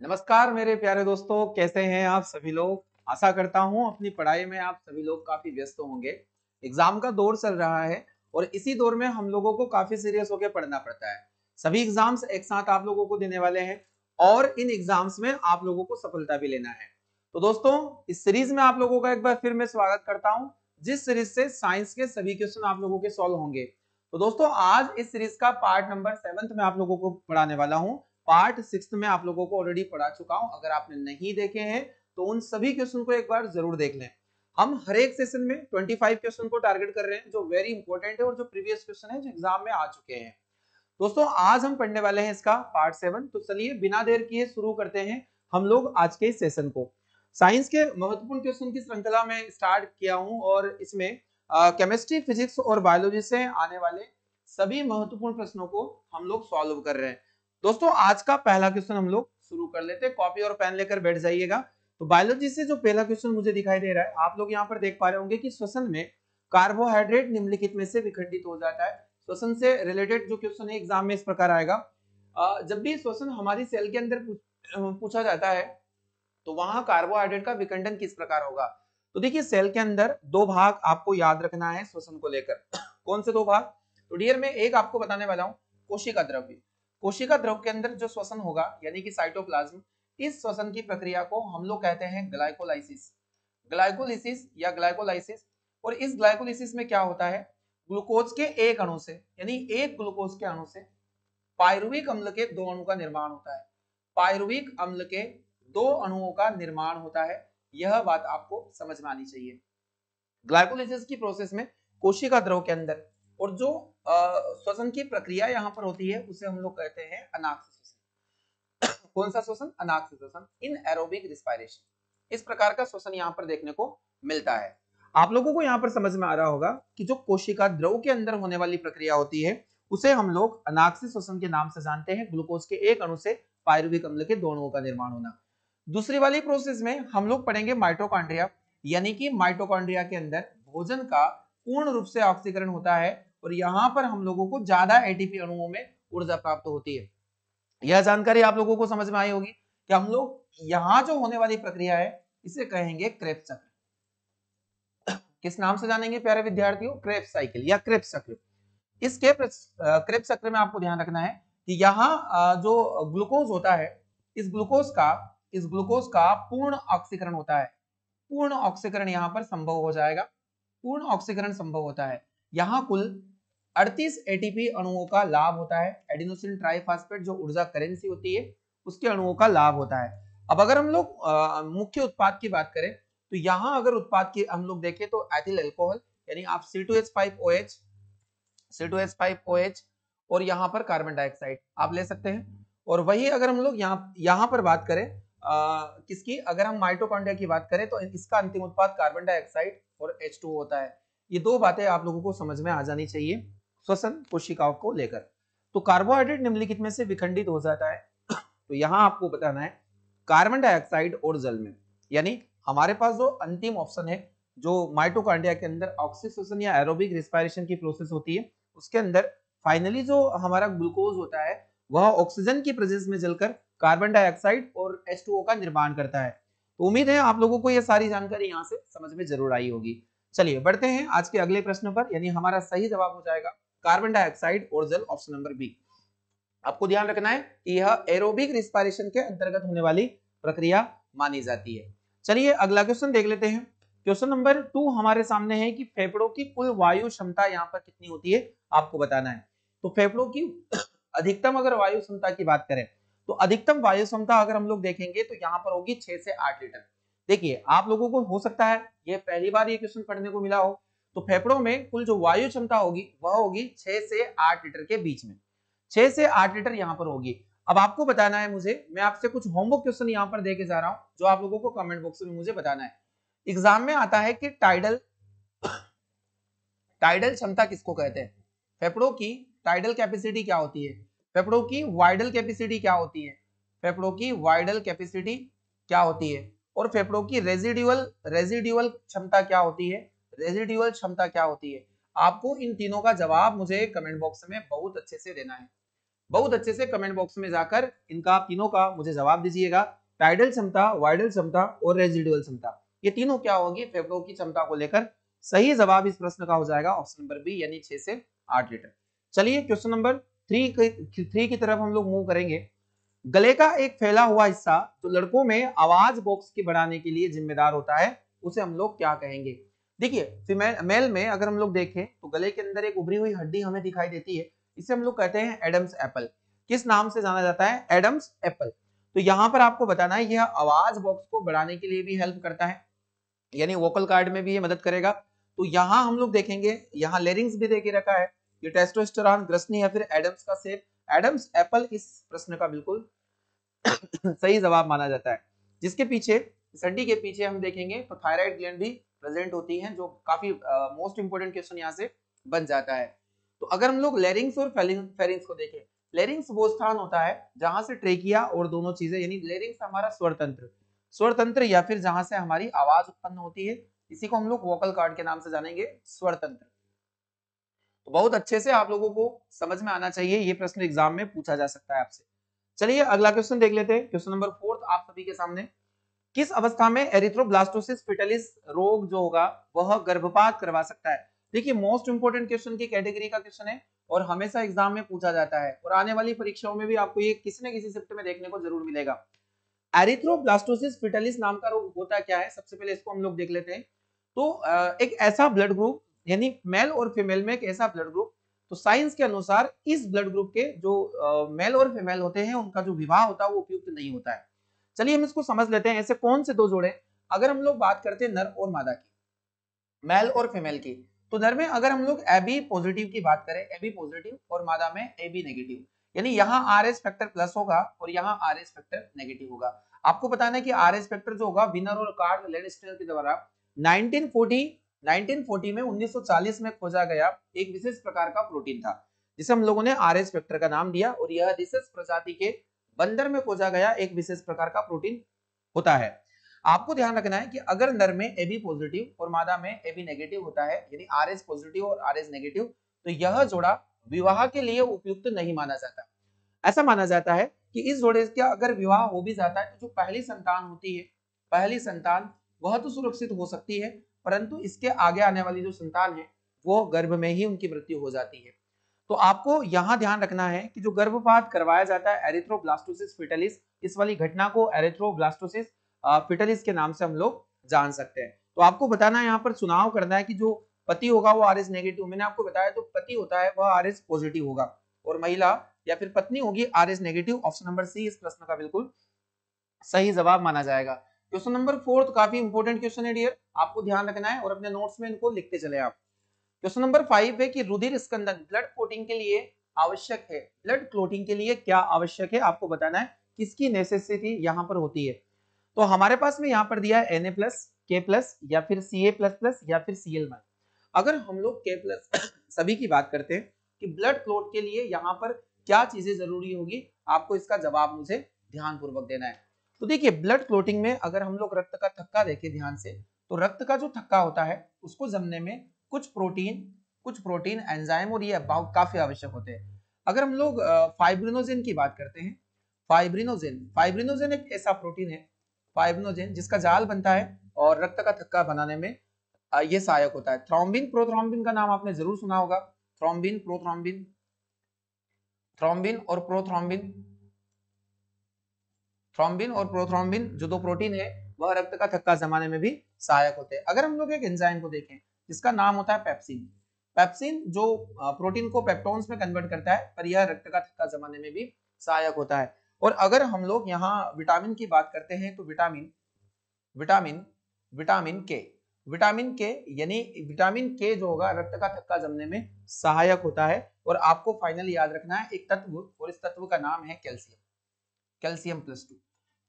नमस्कार मेरे प्यारे दोस्तों, कैसे हैं आप सभी लोग। आशा करता हूं अपनी पढ़ाई में आप सभी लोग काफी व्यस्त होंगे। एग्जाम का दौर चल रहा है और इसी दौर में हम लोगों को काफी सीरियस होकर पढ़ना पड़ता है। सभी एग्जाम्स एक साथ आप लोगों को देने वाले हैं और इन एग्जाम्स में आप लोगों को सफलता भी लेना है। तो दोस्तों, इस सीरीज में आप लोगों का एक बार फिर मैं स्वागत करता हूँ, जिस सीरीज से साइंस के सभी क्वेश्चन आप लोगों के सॉल्व होंगे। तो दोस्तों, आज इस सीरीज का पार्ट नंबर 7 में आप लोगों को पढ़ाने वाला हूँ। पार्ट 6 में आप लोगों को ऑलरेडी पढ़ा चुका हूं। अगर आपने नहीं देखे हैं तो उन सभी क्वेश्चन को एक बार जरूर देख लें। हम हर एक सेशन में 25 क्वेश्चन को टारगेट कर रहे हैं, जो वेरी इंपॉर्टेंट है और जो प्रीवियस क्वेश्चन है जो एग्जाम में आ चुके हैं। दोस्तों, आज हम पढ़ने वाले हैं इसका पार्ट 7। तो चलिए बिना देर किए शुरू करते हैं हम लोग आज के सेशन को। साइंस के महत्वपूर्ण क्वेश्चन की श्रृंखला में स्टार्ट किया हूं और इसमें केमिस्ट्री, फिजिक्स और बायोलॉजी से आने वाले सभी महत्वपूर्ण प्रश्नों को हम लोग सॉल्व कर रहे हैं। दोस्तों, आज का पहला क्वेश्चन हम लोग शुरू कर लेते हैं। कॉपी और पेन लेकर बैठ जाइएगा। तो बायोलॉजी से जो पहला क्वेश्चन मुझे दिखाई दे रहा है, आप लोग यहाँ पर देख पा रहे होंगे कि श्वसन में कार्बोहाइड्रेट निम्नलिखित में से विखंडित हो जाता है। श्वसन से रिलेटेड जो क्वेश्चन है एग्जाम में इस प्रकार आएगा। जब भी श्वसन हमारी सेल के अंदर पूछा जाता है तो वहां कार्बोहाइड्रेट का विखंडन किस प्रकार होगा। तो देखिए, सेल के अंदर दो भाग आपको याद रखना है श्वसन को लेकर। कौन से दो भाग? तो डियर में एक आपको बताने वाला हूँ, कोशिका द्रव्य। कोशिका द्रव के अंदर जो श्वसन होगा यानी कि साइटोप्लाज्म, इस श्वसन की प्रक्रिया को हम लोग कहते हैं ग्लाइकोलाइसिस, ग्लाइकोलिसिस या ग्लाइकोलाइसिस। और इस ग्लाइकोलिसिस में क्या होता है, ग्लूकोज के एक अणु से यानी एक ग्लूकोज के अणु से पायरुविक अम्ल के दो अणु का निर्माण होता है। पायरुविक अम्ल के दो अणुओं का निर्माण होता है, यह बात आपको समझ में आनी चाहिए। ग्लाइकोलाइसिस की प्रोसेस में कोशिका द्रव के अंदर और जो श्वसन की प्रक्रिया यहाँ पर होती है उसे हम लोग कहते हैं अनाक्ष श्वसन। कौन सा श्वसन? अनाक्ष श्वसन, इन एरोबिक रिस्पायरेशन। इस प्रकार का श्वसन यहाँ पर देखने को मिलता है। आप लोगों को यहाँ पर समझ में आ रहा होगा कि जो कोशिका द्रव के अंदर होने वाली प्रक्रिया होती है उसे हम लोग अनाक्ष श्वसन के नाम से जानते हैं। ग्लूकोज के एक अणु से पायरुविक अम्ल के दो अणुओं का निर्माण होना। दूसरी वाली प्रोसेस में हम लोग पढ़ेंगे माइटोकॉन्ड्रिया, यानी कि माइटोकॉन्ड्रिया के अंदर भोजन का पूर्ण रूप से ऑक्सीकरण होता है और यहाँ पर हम लोगों को ज्यादा एटीपी अणुओं में ऊर्जा प्राप्त होती है। यह जानकारी आप लोगों को समझ में आई होगी कि हम लोग यहाँ जो होने वाली प्रक्रिया है इसे कहेंगे क्रेब्स चक्र। किस नाम से जानेंगे प्यारे विद्यार्थियों? क्रेब्स साइकिल या क्रेब्स चक्र। इस क्रेब्स चक्र में आपको ध्यान रखना है कि यहाँ जो ग्लूकोज होता है, इस ग्लूकोज का पूर्ण ऑक्सीकरण होता है। पूर्ण ऑक्सीकरण यहाँ पर संभव हो जाएगा। पूर्ण ऑक्सीकरण संभव होता है। यहाँ कुल 38 एटीपी अणुओं का लाभ होता है। एडिनोसिन ट्राइफॉस्फेट जो ऊर्जा करेंसी होती है उसके अणुओं का लाभ होता है। अब अगर हम लोग मुख्य उत्पाद की बात करें तो यहाँ अगर उत्पाद की हम लोग देखें तो एथिल अल्कोहल यानी आप C2H5OH, C2H5OH और यहाँ पर कार्बन डाइऑक्साइड आप ले सकते हैं। और वही अगर हम लोग यहाँ पर बात करें किसकी, अगर हम माइटोकॉन्ड्रिया की बात करें तो इसका अंतिम उत्पाद कार्बन डाइऑक्साइड और H2O होता है। ये दो बातें आप लोगों को समझ में आ जानी चाहिए श्वसन कोशिकाओं को लेकर। तो कार्बोहाइड्रेट निम्नलिखित में से विखंडित हो जाता है। तो यहाँ आपको बताना है कार्बन डाइऑक्साइड और जल में, यानी हमारे पास जो अंतिम ऑप्शन है जो माइटोकॉन्ड्रिया के अंदर ऑक्सीजन या एरोबिक रिस्पायरेशन की प्रोसेस होती है उसके अंदर फाइनली जो हमारा ग्लूकोज होता है वह ऑक्सीजन की प्रेजेंस में जलकर कार्बन डाइऑक्साइड और H2O का निर्माण करता है। तो उम्मीद है आप लोगों को यह सारी जानकारी यहाँ से समझ में जरूर आई होगी। चलिए बढ़ते हैं आज के अगले प्रश्न पर, यानी हमारा सही जवाब हो जाएगा कार्बन डाइऑक्साइड और जल, ऑप्शन नंबर बी। आपको ध्यान रखना है कि यह एरोबिक रिस्पायरेशन के अंतर्गत होने वाली प्रक्रिया मानी जाती है। चलिए अगला क्वेश्चन देख लेते हैं। क्वेश्चन नंबर 2 हमारे सामने है कि फेफड़ों की कुल वायु क्षमता यहाँ पर कितनी होती है आपको बताना है। तो फेफड़ों की अधिकतम अगर वायु क्षमता की बात करें तो अधिकतम वायु क्षमता अगर हम लोग देखेंगे तो यहाँ पर होगी 6 से 8 लीटर। देखिए, आप लोगों को हो सकता है ये पहली बार ये क्वेश्चन पढ़ने को मिला हो। तो फेफड़ों में कुल जो वायु क्षमता होगी वह होगी 6 से 8 लीटर के बीच में। 6 से 8 लीटर यहाँ पर होगी। अब आपको बताना है मुझे, मैं आपसे कुछ होमवर्क क्वेश्चन यहाँ पर देके जा रहा हूँ जो आप लोगों को कमेंट बॉक्स में मुझे बताना है। एग्जाम में आता है कि टाइडल क्षमता किसको कहते हैं? फेफड़ों की टाइडल कैपेसिटी क्या होती है? फेफड़ों की वाइडल कैपेसिटी क्या होती है? फेफड़ों की वाइडल कैपेसिटी क्या होती है? और फेफड़ों की रेजिडुअल क्षमता क्या होती है? रेजिडुअल क्षमता क्या होती है? आपको इन तीनों का जवाब मुझे कमेंट बॉक्स में बहुत अच्छे से देना है। बहुत अच्छे से कमेंट बॉक्स में जाकर इनका तीनों का मुझे जवाब दीजिएगा। टाइडल क्षमता, वाइडल क्षमता और रेजिडुअल क्षमता, ये तीनों क्या होगी फेफड़ों की क्षमता को लेकर। सही जवाब इस प्रश्न का हो जाएगा ऑप्शन नंबर बी, यानी 6 से 8 लीटर। चलिए क्वेश्चन नंबर 3 की तरफ हम लोग मूव करेंगे। गले का एक फैला हुआ हिस्सा जो लड़कों में आवाज बॉक्स के बढ़ाने के लिए जिम्मेदार होता है, उसे हम लोग क्या कहेंगे? देखिए फीमेल मेल में अगर हम लोग देखें तो गले के अंदर एक उभरी हुई हड्डी हमें दिखाई देती है, इसे हम लोग कहते हैं एडम्स एप्पल। किस नाम से जाना जाता है? Adam's apple. तो यहाँ पर आपको बताना है यह आवाज बॉक्स को बढ़ाने के लिए भी हेल्प करता है, यानी वोकल कार्ड में भी ये मदद करेगा। तो यहाँ हम लोग देखेंगे, यहाँ लेरिंग्स भी देके रखा है, ये टेस्टोस्टेरॉन, ग्रसनी या फिर एडम्स का शेप। एडम्स एप्पल इस प्रश्न का बिल्कुल सही जवाब माना जाता है। जिसके पीछे, इस हड्डी के पीछे हम देखेंगे तो थायराइड ग्लैंड भी प्रेजेंट होती है, जो काफी मोस्ट इंपोर्टेंट क्वेश्चन यहाँ से बन जाता है। तो अगर हम लोग लेरिंग्स और फेरिंग्स को देखें, लेरिंग्स वो स्थान होता है जहां से ट्रेकिया और दोनों चीजें, यानी लेरिंग्स हमारा स्वर तंत्र या फिर जहां से हमारी आवाज उत्पन्न होती है, इसी को हम लोग वोकल कार्ड के नाम से जानेंगे, स्वर तंत्र। तो बहुत अच्छे से आप लोगों को समझ में आना चाहिए, ये प्रश्न एग्जाम में पूछा जा सकता है आपसे। चलिए अगला क्वेश्चन देख लेते हैं, क्वेश्चन नंबर 4 आप सभी के सामने। किस अवस्था में एरिथ्रोब्लास्टोसिस फिटलिस रोग जो होगा वह गर्भपात करवा सकता है? देखिए मोस्ट इंपोर्टेंट क्वेश्चन की कैटेगरी का क्वेश्चन है और हमेशा एग्जाम में पूछा जाता है, और आने वाली परीक्षाओं में भी आपको ये किसी न किसी शिफ्ट में देखने को जरूर मिलेगा। एरिथ्रोब्लास्टोसिस फिटलिस नाम का रोग होता क्या है, सबसे पहले इसको हम लोग देख लेते हैं। तो एक ऐसा ब्लड ग्रुप, यानी मेल और फीमेल में एक ऐसा ब्लड ग्रुप, तो साइंस के अनुसार इस ब्लड ग्रुप के जो मेल और फीमेल होते हैं उनका जो विवाह होता है वो उपयुक्त नहीं होता है। चलिए हम इसको समझ लेते हैं, ऐसे कौन से दो जोड़े। अगर हम लोग बात करते हैं नर और मादा की, मेल और फीमेल की, तो नर में अगर हम लोग एबी पॉजिटिव की बात करें, एबी पॉजिटिव, और मादा में एबी नेगेटिव, यानी यहाँ आरएस फैक्टर प्लस होगा और यहाँ आरएस फैक्टर नेगेटिव होगा। आपको बताना है कि आरएस फैक्टर जो होगा विनर और कार्ल लैंडस्टेनर के द्वारा 1940 में 1940 में खोजा गया एक विशेष प्रकार का प्रोटीन था, जिसे हम लोगों ने आरएस फैक्टर का नाम दिया, और यह रिसेस प्रजाति के बंदर में खोजा गया एक विशेष प्रकार का प्रोटीन होता है। आपको ध्यान रखना है कि अगर नर में एबी पॉजिटिव और मादा में एबी नेगेटिव होता है, यानी आरएस पॉजिटिव और आरएस नेगेटिव, तो यह जोड़ा विवाह के लिए उपयुक्त नहीं माना जाता। ऐसा माना जाता है कि इस जोड़े का अगर विवाह हो भी जाता है तो जो पहली संतान होती है, पहली संतान वह तो सुरक्षित हो सकती है, परंतु इसके आगे आने वाली जो संतान है वो गर्भ में ही उनकी मृत्यु हो जाती है। तो आपको यहां ध्यान रखना है कि जो गर्भपात करवाया जाता है एरिथ्रोब्लास्टोसिस फिटलिस, इस वाली घटना को एरिथ्रोब्लास्टोसिस फिटलिस के नाम से हम लोग जान सकते हैं। तो आपको बताना है, यहाँ पर चुनाव करना है कि जो पति होगा वो आरएस नेगेटिव, मैंने आपको बताया जो पति होता है वह आरएस पॉजिटिव होगा, और महिला या फिर पत्नी होगी RS negative. Option number C इस प्रश्न का बिल्कुल सही जवाब माना जाएगा। क्वेश्चन नंबर 4 काफी इंपोर्टेंट क्वेश्चन है डियर, आपको ध्यान रखना है और अपने नोट्स में इनको लिखते चले आप। क्वेश्चन नंबर 5 है कि रुधिर स्कंदन ब्लड क्लोटिंग के लिए आवश्यक है, ब्लड क्लोटिंग के लिए क्या आवश्यक है, आपको बताना है किसकी नेसेसिटी यहाँ पर होती है। तो हमारे पास में यहाँ पर दिया है Na प्लस, K प्लस, या फिर Ca प्लस प्लस, या फिर Cl माइनस। अगर हम लोग K प्लस सभी की बात करते हैं कि ब्लड क्लोट के लिए यहाँ पर क्या चीजें जरूरी होगी, आपको इसका जवाब मुझे ध्यान पूर्वक देना है। तो देखिए ब्लड क्लोटिंग में अगर हम लोग रक्त का थक्का देखें ध्यान से, तो रक्त का जो थक्का होता है उसको जमने में कुछ प्रोटीन एंजाइम और ये काफी आवश्यक होते हैं। अगर हम लोग फाइब्रिनोजेन की बात करते हैं, फाइब्रिनोजेन एक ऐसा प्रोटीन है, फाइब्रिनोजेन, जिसका जाल बनता है और रक्त का थक्का बनाने में ये सहायक होता है। थ्रोम्बिन, प्रोथ्रोम्बिन का नाम आपने जरूर सुना होगा, थ्रोम्बिन, प्रोथ्रोम्बिन, थ्रोम्बिन और प्रोथ्रोम्बिन, थ्रोम्बिन और प्रोथ्रोम्बिन जो दो प्रोटीन है वह रक्त का थक्का जमाने में भी सहायक होते हैं। अगर हम लोग एक एंजाइम को देखें जिसका नाम होता है पेप्सिन, पेप्सिन जो प्रोटीन को पेप्टोन्स में कन्वर्ट करता है, पर यह रक्त का थक्का जमाने में भी सहायक होता है। और अगर हम लोग यहाँ विटामिन की बात करते हैं तो विटामिन के यानी विटामिन के जो होगा रक्त का थक्का जमने में सहायक होता है। और आपको फाइनली याद रखना है एक तत्व, और इस तत्व का नाम है calcium, calcium plus 2।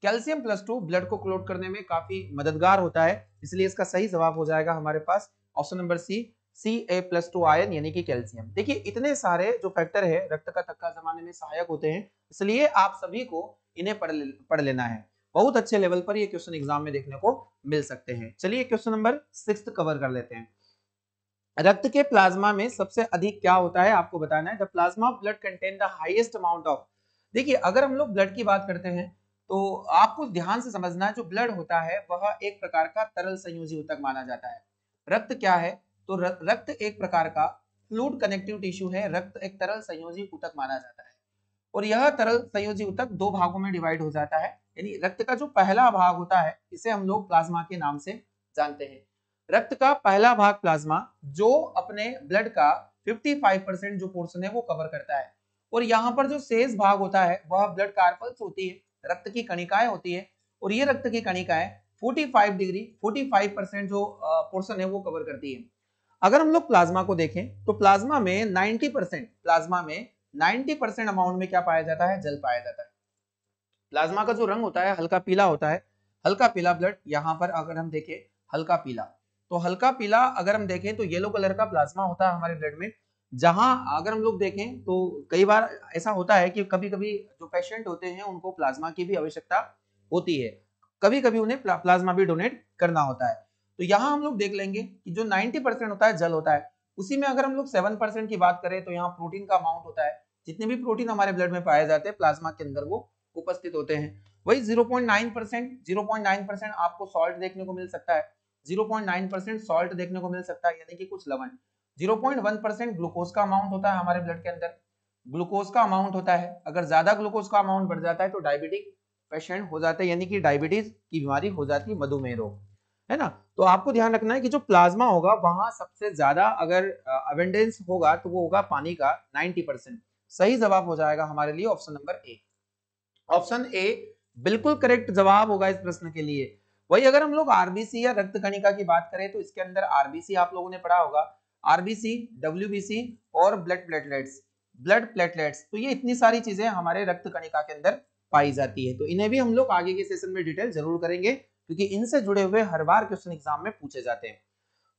Calcium plus 2 blood को क्लोट करने में काफी मददगार होता है, इसलिए इसका सही जवाब हो जाएगा हमारे पास option number c, Ca+2 ion यानी कि कैल्शियम। देखिए इतने सारे जो फैक्टर है रक्त का थक्का जमाने में सहायक होते हैं, इसलिए आप सभी को इन्हें पढ़ लेना है। बहुत अच्छे लेवल पर ये क्वेश्चन एग्जाम में देखने को मिल सकते हैं। चलिए क्वेश्चन नंबर 6 कवर कर लेते हैं। रक्त के प्लाज्मा में सबसे अधिक क्या होता है आपको बताना है। The plasma of blood contain the highest amount of, देखिए अगर हम लोग ब्लड की बात करते हैं तो आपको ध्यान से समझना है, जो ब्लड होता है वह एक प्रकार का तरल संयोजी ऊतक माना जाता है। रक्त क्या है, तो रक्त एक प्रकार का फ्लूइड कनेक्टिव टिश्यू है। रक्त एक तरल संयोजी ऊतक माना जाता है और यह तरल संयोजी ऊतक दो भागों में डिवाइड हो जाता है। यानी रक्त का जो पहला भाग होता है इसे हम लोग प्लाज्मा के नाम से जानते हैं। रक्त का पहला भाग प्लाज्मा जो अपने ब्लड का 55% जो पोर्शन है वो कवर करता है, और यहाँ पर जो शेष भाग होता है वह ब्लड कार्पल्स होती है, रक्त की कणिकाएं होती है, और ये रक्त की कणिकाएं 45% जो पोर्शन है वो कवर करती है। अगर हम लोग प्लाज्मा को देखें तो प्लाज्मा में 90% अमाउंट में क्या पाया जाता है, जल पाया जाता है। प्लाज्मा का जो रंग होता है हल्का पीला होता है, हल्का पीला ब्लड। यहाँ पर अगर हम देखें हल्का पीला, तो हल्का पीला अगर हम देखें तो येलो कलर का प्लाज्मा होता है हमारे ब्लड में। जहां अगर हम लोग देखें तो कई बार ऐसा होता है कि कभी कभी जो पेशेंट होते हैं उनको प्लाज्मा की भी आवश्यकता होती है, कभी कभी उन्हें प्लाज्मा भी डोनेट करना होता है। तो यहाँ हम लोग देख लेंगे कि जो 90% होता है जल होता है, उसी में अगर हम लोग 7% की बात करें तो यहाँ प्रोटीन का अमाउंट होता है। जितने भी प्रोटीन हमारे ब्लड में पाए जाते हैं प्लाज्मा के अंदर वो उपस्थित होते हैं। वही 0.9% आपको सॉल्ट देखने को मिल सकता है, 0.9% सॉल्ट देखने को मिल सकता है, यानी कि कुछ लवण। 0.1% ग्लूकोज का अमाउंट होता है हमारे ब्लड के अंदर, ग्लूकोज का अमाउंट होता है। अगर ज्यादा ग्लूकोज का अमाउंट बढ़ जाता है तो डायबिटिक पेशेंट हो जाते हैं, यानी कि डायबिटीज की बीमारी हो जाती है, मधुमेह रोग, है ना। तो आपको ध्यान रखना है कि जो प्लाज्मा होगा वहां सबसे ज्यादा अगर अवेंडेंस होगा तो वो होगा पानी का 90%। सही जवाब हो जाएगा हमारे लिए option number A. Option A बिल्कुल करेक्ट जवाब होगा इस प्रश्न के लिए। वही अगर हम लोग आरबीसी या रक्त कणिका की बात करें तो इसके अंदर आरबीसी आप लोगों ने पढ़ा होगा, आरबीसी, डब्ल्यूबीसी और ब्लड प्लेटलेट्स। ब्लड प्लेटलेट्स, तो ये इतनी सारी चीजें हमारे रक्त कणिका के अंदर पाई जाती है। तो इन्हें भी हम लोग आगे के सेशन में डिटेल जरूर करेंगे, क्योंकि इनसे जुड़े हुए हर बार क्वेश्चन एग्जाम में पूछे जाते हैं।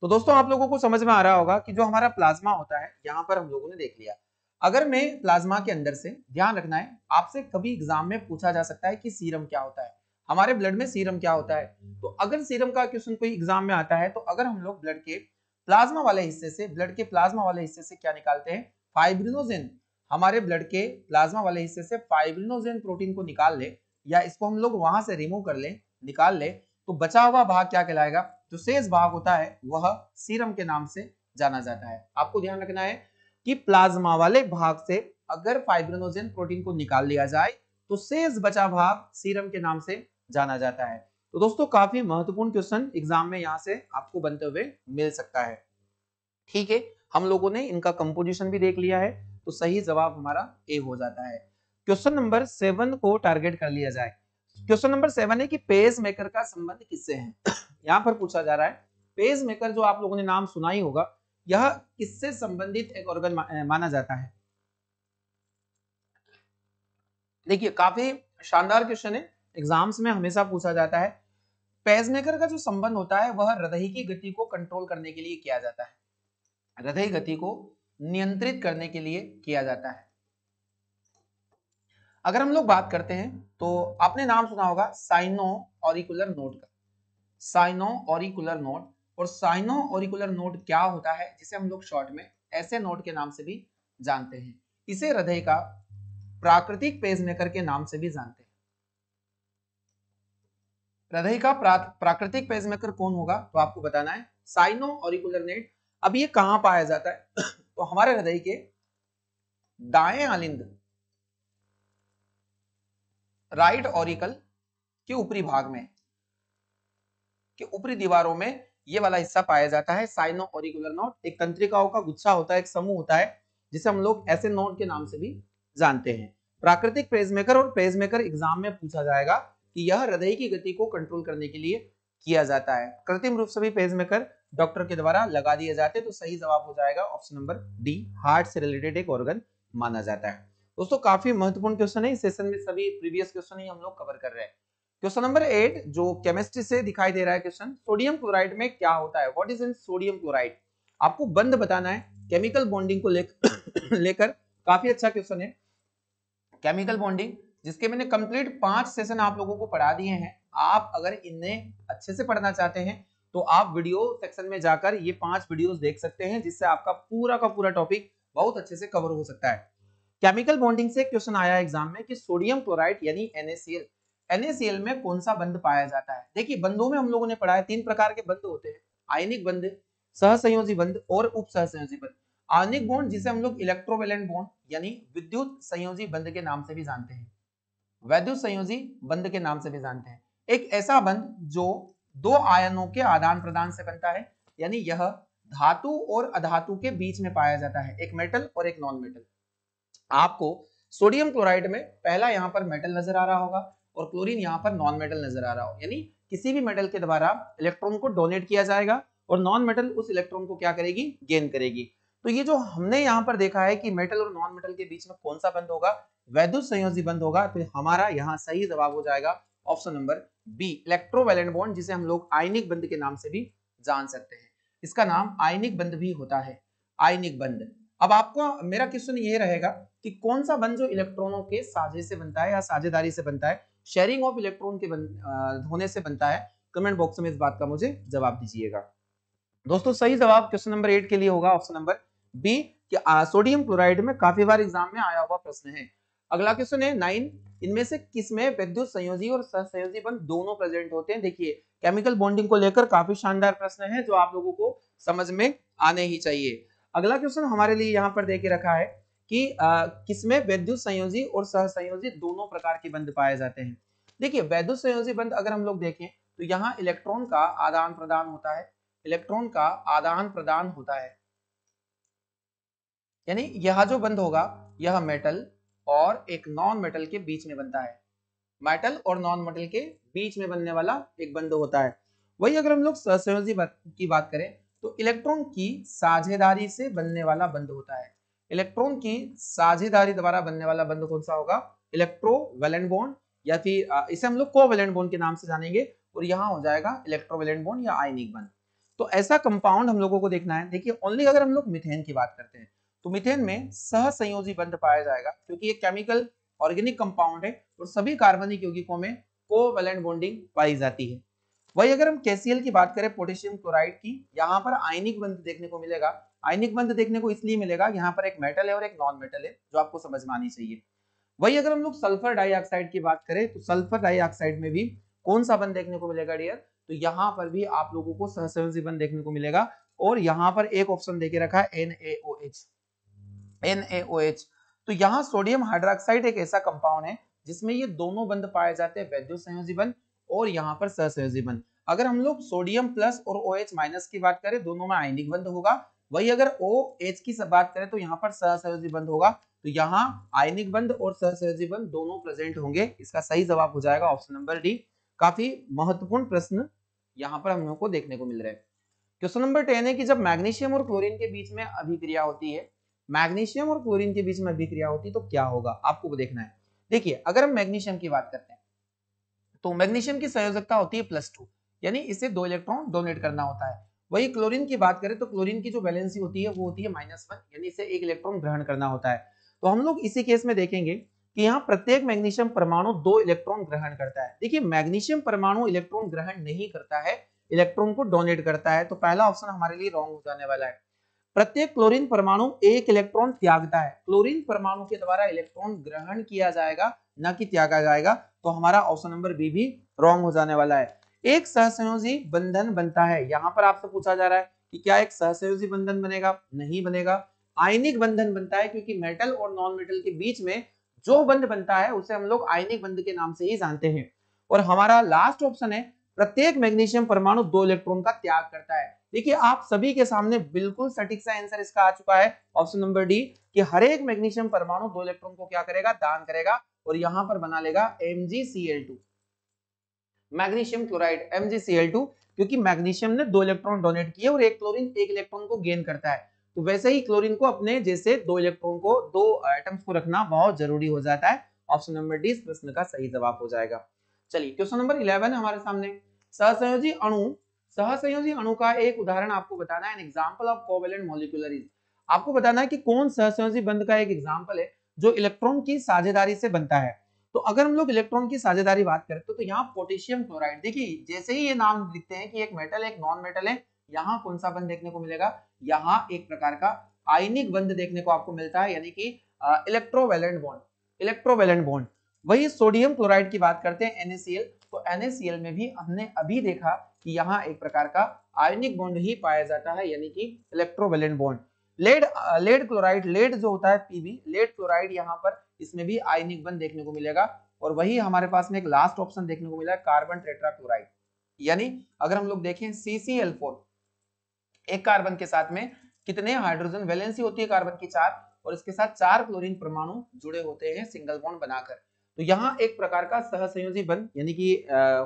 तो दोस्तों आप लोगों को समझ में आ रहा होगा कि जो हमारा प्लाज्मा होता है यहाँ पर हम लोगों ने देख लिया। अगर मैं प्लाज्मा के अंदर से, ध्यान रखना है आपसे कभी एग्जाम में पूछा जा सकता है कि सीरम क्या होता है, हमारे ब्लड में सीरम क्या होता है। तो अगर सीरम का क्वेश्चन कोई एग्जाम में आता है तो अगर हम लोग ब्लड के प्लाज्मा वाले हिस्से से, ब्लड के प्लाज्मा वाले हिस्से से क्या निकालते हैं, फाइब्रिनोजेन। हमारे ब्लड के प्लाज्मा वाले हिस्से से फाइब्रिनोजेन प्रोटीन को निकाल ले, या इसको हम लोग वहां से रिमूव कर ले, निकाल ले, तो बचा हुआ भाग क्या कहलाएगा, जो शेष भाग होता है वह सीरम के नाम से जाना जाता है। आपको ध्यान रखना है कि प्लाज्मा वाले भाग से अगर फाइब्रिनोजेन प्रोटीन को निकाल लिया जाए तो शेष बचा भाग सीरम के नाम से जाना जाता है। तो दोस्तों काफी महत्वपूर्ण क्वेश्चन एग्जाम में यहां से आपको बनते हुए मिल सकता है। ठीक है, हम लोगों ने इनका कंपोजिशन भी देख लिया है, तो सही जवाब हमारा ए हो जाता है। क्वेश्चन नंबर 7 को टारगेट कर लिया जाए। क्वेश्चन नंबर 7 है कि पेस मेकर का संबंध किससे है। यहाँ पर पूछा जा रहा है पेस मेकर, जो आप लोगों ने नाम सुना ही होगा, यह किससे संबंधित एक ऑर्गन माना जाता है। देखिए काफी शानदार क्वेश्चन है, एग्जाम्स में हमेशा पूछा जाता है। पेसमेकर का जो संबंध होता है वह हृदय की गति को कंट्रोल करने के लिए किया जाता है, हृदय गति को नियंत्रित करने के लिए किया जाता है। अगर हम लोग बात करते हैं तो आपने नाम सुना होगा साइनो ऑरिकुलर नोड का, साइनो ऑरिकुलर नोड। और साइनो ऑरिकुलर नोड क्या होता है, जिसे हम लोग शॉर्ट में ऐसे नोड के नाम से भी जानते हैं। इसे हृदय का प्राकृतिक पेसमेकर के नाम से भी जानते हैं। हृदय का प्राकृतिक पेसमेकर कौन होगा, तो आपको बताना है साइनो ऑरिकुलर नेट। अब ये कहां पाया जाता है तो हमारे हृदय के दाएं आलिंद, राइट ऑरिकल के ऊपरी भाग में, के ऊपरी दीवारों में ये वाला हिस्सा पाया जाता है साइनो ऑरिकुलर नोड। एक तंत्रिकाओं का गुच्छा होता है, एक समूह होता है, जिसे हम लोग ऐसे नोड के नाम से भी जानते हैं। प्राकृतिक पेसमेकर, और पेसमेकर एग्जाम में पूछा जाएगा कि यह हृदय की गति को कंट्रोल करने के लिए किया जाता है। कृत्रिम रूप से भी पेसमेकर डॉक्टर के द्वारा लगा दिए जाते हैं। तो सही जवाब हो जाएगा ऑप्शन नंबर डी, हार्ट से रिलेटेड एक ऑर्गन माना जाता है। दोस्तों काफी महत्वपूर्ण क्वेश्चन है, इस सेशन में सभी प्रीवियस क्वेश्चन ही हम लोग कवर कर रहे हैं। क्वेश्चन नंबर 8 जो केमिस्ट्री से दिखाई दे रहा है क्वेश्चन, सोडियम क्लोराइड में क्या होता है, what is in sodium chloride. आपको बंद बताना है, केमिकल बॉन्डिंग को लेकर काफी अच्छा क्वेश्चन है। केमिकल बॉन्डिंग जिसके मैंने कंप्लीट 5 सेशन आप लोगों को पढ़ा दिए हैं। आप अगर इन्हें अच्छे से पढ़ना चाहते हैं तो आप वीडियो सेक्शन में जाकर ये 5 वीडियोस देख सकते हैं, जिससे आपका पूरा का पूरा टॉपिक बहुत अच्छे से कवर हो सकता है। केमिकल बॉन्डिंग से क्वेश्चन आया एग्जाम में कि सोडियम क्लोराइड यानी NaCl, NaCl में कौन सा बंध पाया जाता है। देखिए बंधों में हम लोगों ने पढ़ा है 3 प्रकार के बंध होते हैं, आयनिक बंध, सहसंयोजी बंध और उप सहसंयोजी बंध। आयनिक बॉन्ड जिसे हम लोग इलेक्ट्रोवैलेंट बॉन्ड यानी विद्युत संयोजी बंध के नाम से भी जानते हैं, वैद्युत संयोजी बंध के नाम से भी जानते हैं। एक ऐसा बंध जो दो आयनों के आदान प्रदान से बनता है, यानी यह धातु और अधातु के बीच में पाया जाता है, एक मेटल और एक नॉन मेटल। आपको सोडियम क्लोराइड में पहला यहाँ पर मेटल नजर आ रहा होगा और क्लोरीन यहाँ पर नॉन मेटल नजर आ रहा हो, यानी किसी भी मेटल के द्वारा इलेक्ट्रॉन को डोनेट किया जाएगा और नॉन मेटल उस इलेक्ट्रॉन को क्या करेगी, गेन करेगी। तो ये जो हमने यहाँ पर देखा है कि मेटल और नॉन मेटल के बीच में कौन सा बंध होगा, वैद्युत संयोजी बंध होगा। तो हमारा यहाँ सही जवाब हो जाएगा option number B, electrovalent bond, जिसे हम लोग आयनिक बंध के नाम से भी जान सकते हैं। इसका नाम आयनिक बंध भी होता है, आयनिक बंध। अब आपको मेरा क्वेश्चन ये रहेगा कि कौन सा बंध जो इलेक्ट्रॉनों के साझे से बनता है या साझेदारी से बनता है, शेयरिंग ऑफ इलेक्ट्रॉन के होने से बनता है। कमेंट बॉक्स में इस बात का मुझे जवाब दीजिएगा। दोस्तों सही जवाब क्वेश्चन नंबर 8 के लिए होगा ऑप्शन नंबर बी, कि सोडियम क्लोराइड में काफी बार एग्जाम में आया हुआ प्रश्न है। अगला क्वेश्चन है 9, इनमें से किसमें विद्युत संयोजी और सहसंयोजी बंध दोनों प्रेजेंट होते हैं। देखिए केमिकल बॉन्डिंग को लेकर काफी शानदार प्रश्न है जो आप लोगों को समझ में आने ही चाहिए। अगला क्वेश्चन हमारे लिए यहाँ पर देके रखा है कि किसमें विद्युत संयोजी और सहसंयोजी दोनों प्रकार के बंध पाए जाते हैं। देखिए वैद्युत संयोजी बंध अगर हम लोग देखें तो यहाँ इलेक्ट्रॉन का आदान प्रदान होता है, इलेक्ट्रॉन का आदान प्रदान होता है, यानी यह जो बंध होगा यह मेटल और एक नॉन मेटल के बीच में बनता है, मेटल और नॉन मेटल के बीच में बनने वाला एक बंध होता है। वही अगर हम लोग सहसंयोजी की बात करें तो इलेक्ट्रॉन की साझेदारी से बनने वाला बंध होता है। इलेक्ट्रॉन की साझेदारी द्वारा बनने वाला बंध कौन सा होगा, इलेक्ट्रोवैलेंट बॉन्ड, या फिर इसे हम लोग कोवैलेंट बॉन्ड के नाम से जानेंगे, और यहाँ हो जाएगा इलेक्ट्रोवैलेंट बॉन्ड या आयनिक बंध। तो ऐसा कंपाउंड हम लोगों को देखना है। देखिए ओनली अगर हम लोग मीथेन की बात करते हैं तो मीथेन में सहसंयोजी बंध पाया जाएगा, क्योंकि ये केमिकल ऑर्गेनिक कंपाउंड है और सभी कार्बनिक यौगिकों में कोवैलेंट बॉन्डिंग पाई जाती है। वही अगर हम KCl की बात करें, पोटेशियम क्लोराइड की, यहाँ पर आयनिक बंध देखने को मिलेगा। आयनिक बंध देखने को इसलिए मिलेगा यहाँ पर एक मेटल है और एक नॉन मेटल है, जो आपको समझ में आनी चाहिए। वही अगर हम लोग सल्फर डाइऑक्साइड की बात करें तो सल्फर डाइऑक्साइड में भी कौन सा बंध देखने को मिलेगा डियर, तो यहाँ पर भी आप लोगों को सहसंयोजी बंध देखने को मिलेगा। और यहाँ पर एक ऑप्शन देके रखा है NaOH, NaOH। तो यहाँ सोडियम हाइड्रोक्साइड एक ऐसा कंपाउंड है जिसमें ये दोनों बंध पाए जाते हैं, वैद्युत संयोजी बंध और यहाँ पर सहसंयोजी बंध। अगर हम लोग सोडियम प्लस और OH माइनस की बात करें दोनों में आयनिक बंध होगा। वही अगर OH की बात करें तो यहाँ पर सहसंयोजी बंध होगा। तो यहाँ आयनिक बंध और सहसंयोजी बंध दोनों प्रेजेंट होंगे। इसका सही जवाब हो जाएगा ऑप्शन नंबर डी। काफी महत्वपूर्ण प्रश्न यहाँ पर हम लोग को देखने को मिल रहा है। क्वेश्चन नंबर 10 है कि जब मैग्नीशियम और क्लोरीन के बीच में अभिक्रिया होती है, मैग्नीशियम और क्लोरीन के बीच में अभिक्रिया होती है तो क्या होगा, आपको देखना है। देखिए अगर हम मैग्नीशियम की बात करते हैं तो मैग्नीशियम की संयोजकता होती है +2, यानी इसे 2 इलेक्ट्रॉन डोनेट करना होता है। वही क्लोरीन की बात करें तो क्लोरीन की जो वैलेंसी होती है वो होती है -1, यानी इसे 1 इलेक्ट्रॉन ग्रहण करना होता है। तो हम लोग इसी केस में देखेंगे कि यहाँ प्रत्येक मैग्नीशियम परमाणु 2 इलेक्ट्रॉन ग्रहण करता है। देखिए मैग्नीशियम परमाणु इलेक्ट्रॉन ग्रहण नहीं करता है, इलेक्ट्रॉन को डोनेट करता है। तो पहला ऑप्शन हमारे लिए रॉन्ग हो जाने वाला है। प्रत्येक क्लोरीन परमाणु 1 इलेक्ट्रॉन त्यागता है, क्लोरीन परमाणु के द्वारा इलेक्ट्रॉन ग्रहण किया जाएगा न कि त्यागा जाएगा। तो हमारा ऑप्शन नंबर बी भी रॉन्ग हो जाने वाला है। एक सहसंयोजी बंधन बनता है, यहां पर आपसे पूछा जा रहा है कि क्या एक सहसंयोजी बंधन बनेगा, नहीं बनेगा। आयनिक बंधन बनता है, क्योंकि मेटल और नॉन मेटल के बीच में जो बंध बनता है उसे हम लोग आयनिक बंध के नाम से ही जानते हैं। और हमारा लास्ट ऑप्शन है प्रत्येक मैग्नीशियम परमाणु 2 इलेक्ट्रॉन का त्याग करता है। देखिए आप सभी के सामने बिल्कुल सटीक सा आंसर इसका आ चुका है ऑप्शन नंबर डी, कि हर एक मैग्नीशियम परमाणु 2 इलेक्ट्रॉन को क्या करेगा, दान करेगा और यहां पर बना लेगा MgCl2, मैग्नीशियम क्लोराइड MgCl2, क्योंकि मैग्नीशियम ने 2 इलेक्ट्रॉन डोनेट किए और एक क्लोरीन 1 इलेक्ट्रॉन को गेन करता है। तो वैसे ही क्लोरीन को अपने जैसे 2 इलेक्ट्रॉन को 2 एटम्स को रखना बहुत जरूरी हो जाता है। ऑप्शन नंबर डी इस प्रश्न का सही जवाब हो जाएगा। चलिए क्वेश्चन नंबर 11 है हमारे सामने, सहसंयोजी अणु। सहसंयोजी अणु का एक उदाहरण आपको बताना है, an example of covalent molecular is. आपको बताना है कि कौन सहसंयोजी बंध का एक एग्जांपल है जो इलेक्ट्रॉन की साझेदारी से बनता है। तो अगर हम लोग इलेक्ट्रॉन की साझेदारी बात करें तो यहाँ पोटेशियम क्लोराइड, देखिए जैसे ही ये नाम लिखते हैं कि एक मेटल है एक नॉन मेटल है, यहाँ कौन सा बंध देखने को मिलेगा, यहाँ एक प्रकार का आयनिक बंध देखने को आपको मिलता है, यानी कि इलेक्ट्रोवैलेंट बॉन्ड, इलेक्ट्रोवैलेंट बॉन्ड। वही सोडियम क्लोराइड की बात करते हैं NaCl, तो NaCl में भी हमने अभी देखा कि यहाँ एक प्रकार का आयनिक बॉन्ड ही पाया जाता है, यानी कि electrovalent bond. Lead lead chloride, lead जो होता है Pb, लेड क्लोराइड यहाँ पर इसमें भी आयनिक बंध देखने को मिलेगा। और वही हमारे पास में एक लास्ट ऑप्शन देखने को मिला है कार्बन टेट्राक्लोराइड, यानी अगर हम लोग देखें CCl4, एक कार्बन के साथ में कितने हाइड्रोजन वैलेंसी होती है कार्बन की 4, और इसके साथ 4 क्लोरीन परमाणु जुड़े होते हैं सिंगल बॉन्ड बनाकर। तो यहाँ एक प्रकार का सहसंयोजी बंध, यानी कि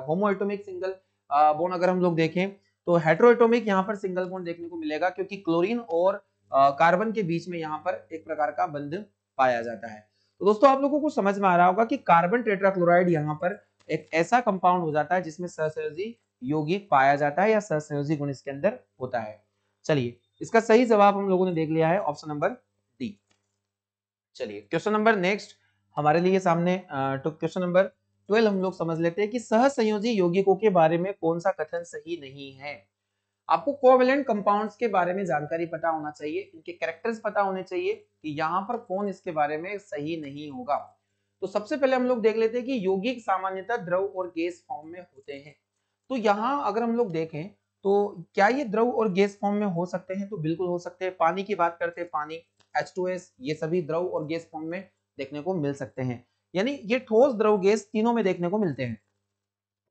होमोएटॉमिक सिंगल बॉन्ड अगर हम लोग देखें तो हेटेरोएटॉमिक यहाँ पर सिंगल बॉन्ड देखने को मिलेगा, क्योंकि क्लोरीन और कार्बन के बीच में यहाँ पर एक प्रकार का बंध पाया जाता है। तो दोस्तों आप लोगों को समझ में आ रहा होगा कि कार्बन टेट्राक्लोराइड यहाँ पर एक ऐसा कंपाउंड हो जाता है जिसमें सहसंयोजी यौगिक पाया जाता है या सहसंयोजी गुण इसके अंदर होता है। चलिए इसका सही जवाब हम लोगों ने देख लिया है, ऑप्शन नंबर डी। चलिए क्वेश्चन नंबर नेक्स्ट हमारे लिए सामने तो क्वेश्चन नंबर 12 हम लोग समझ लेते हैं कि सहसंयोजी यौगिकों के बारे में कौन सा कथन सही नहीं है। आपको कोवैलेंट कंपाउंड्स के बारे में जानकारी पता होना चाहिए, इनके कैरेक्टर्स पता होने चाहिए कि यहाँ पर कौन इसके बारे में सही नहीं होगा। तो सबसे पहले हम लोग देख लेते हैं कि यौगिक सामान्यतः द्रव और गैस फॉर्म में होते हैं। तो यहाँ अगर हम लोग देखें तो क्या ये द्रव और गैस फॉर्म में हो सकते हैं, तो बिल्कुल हो सकते हैं। पानी की बात करते हैं, पानी H2S, ये सभी द्रव और गैस फॉर्म में देखने को मिल सकते हैं, यानी ये ठोस द्रव गैस तीनों में देखने को मिलते हैं।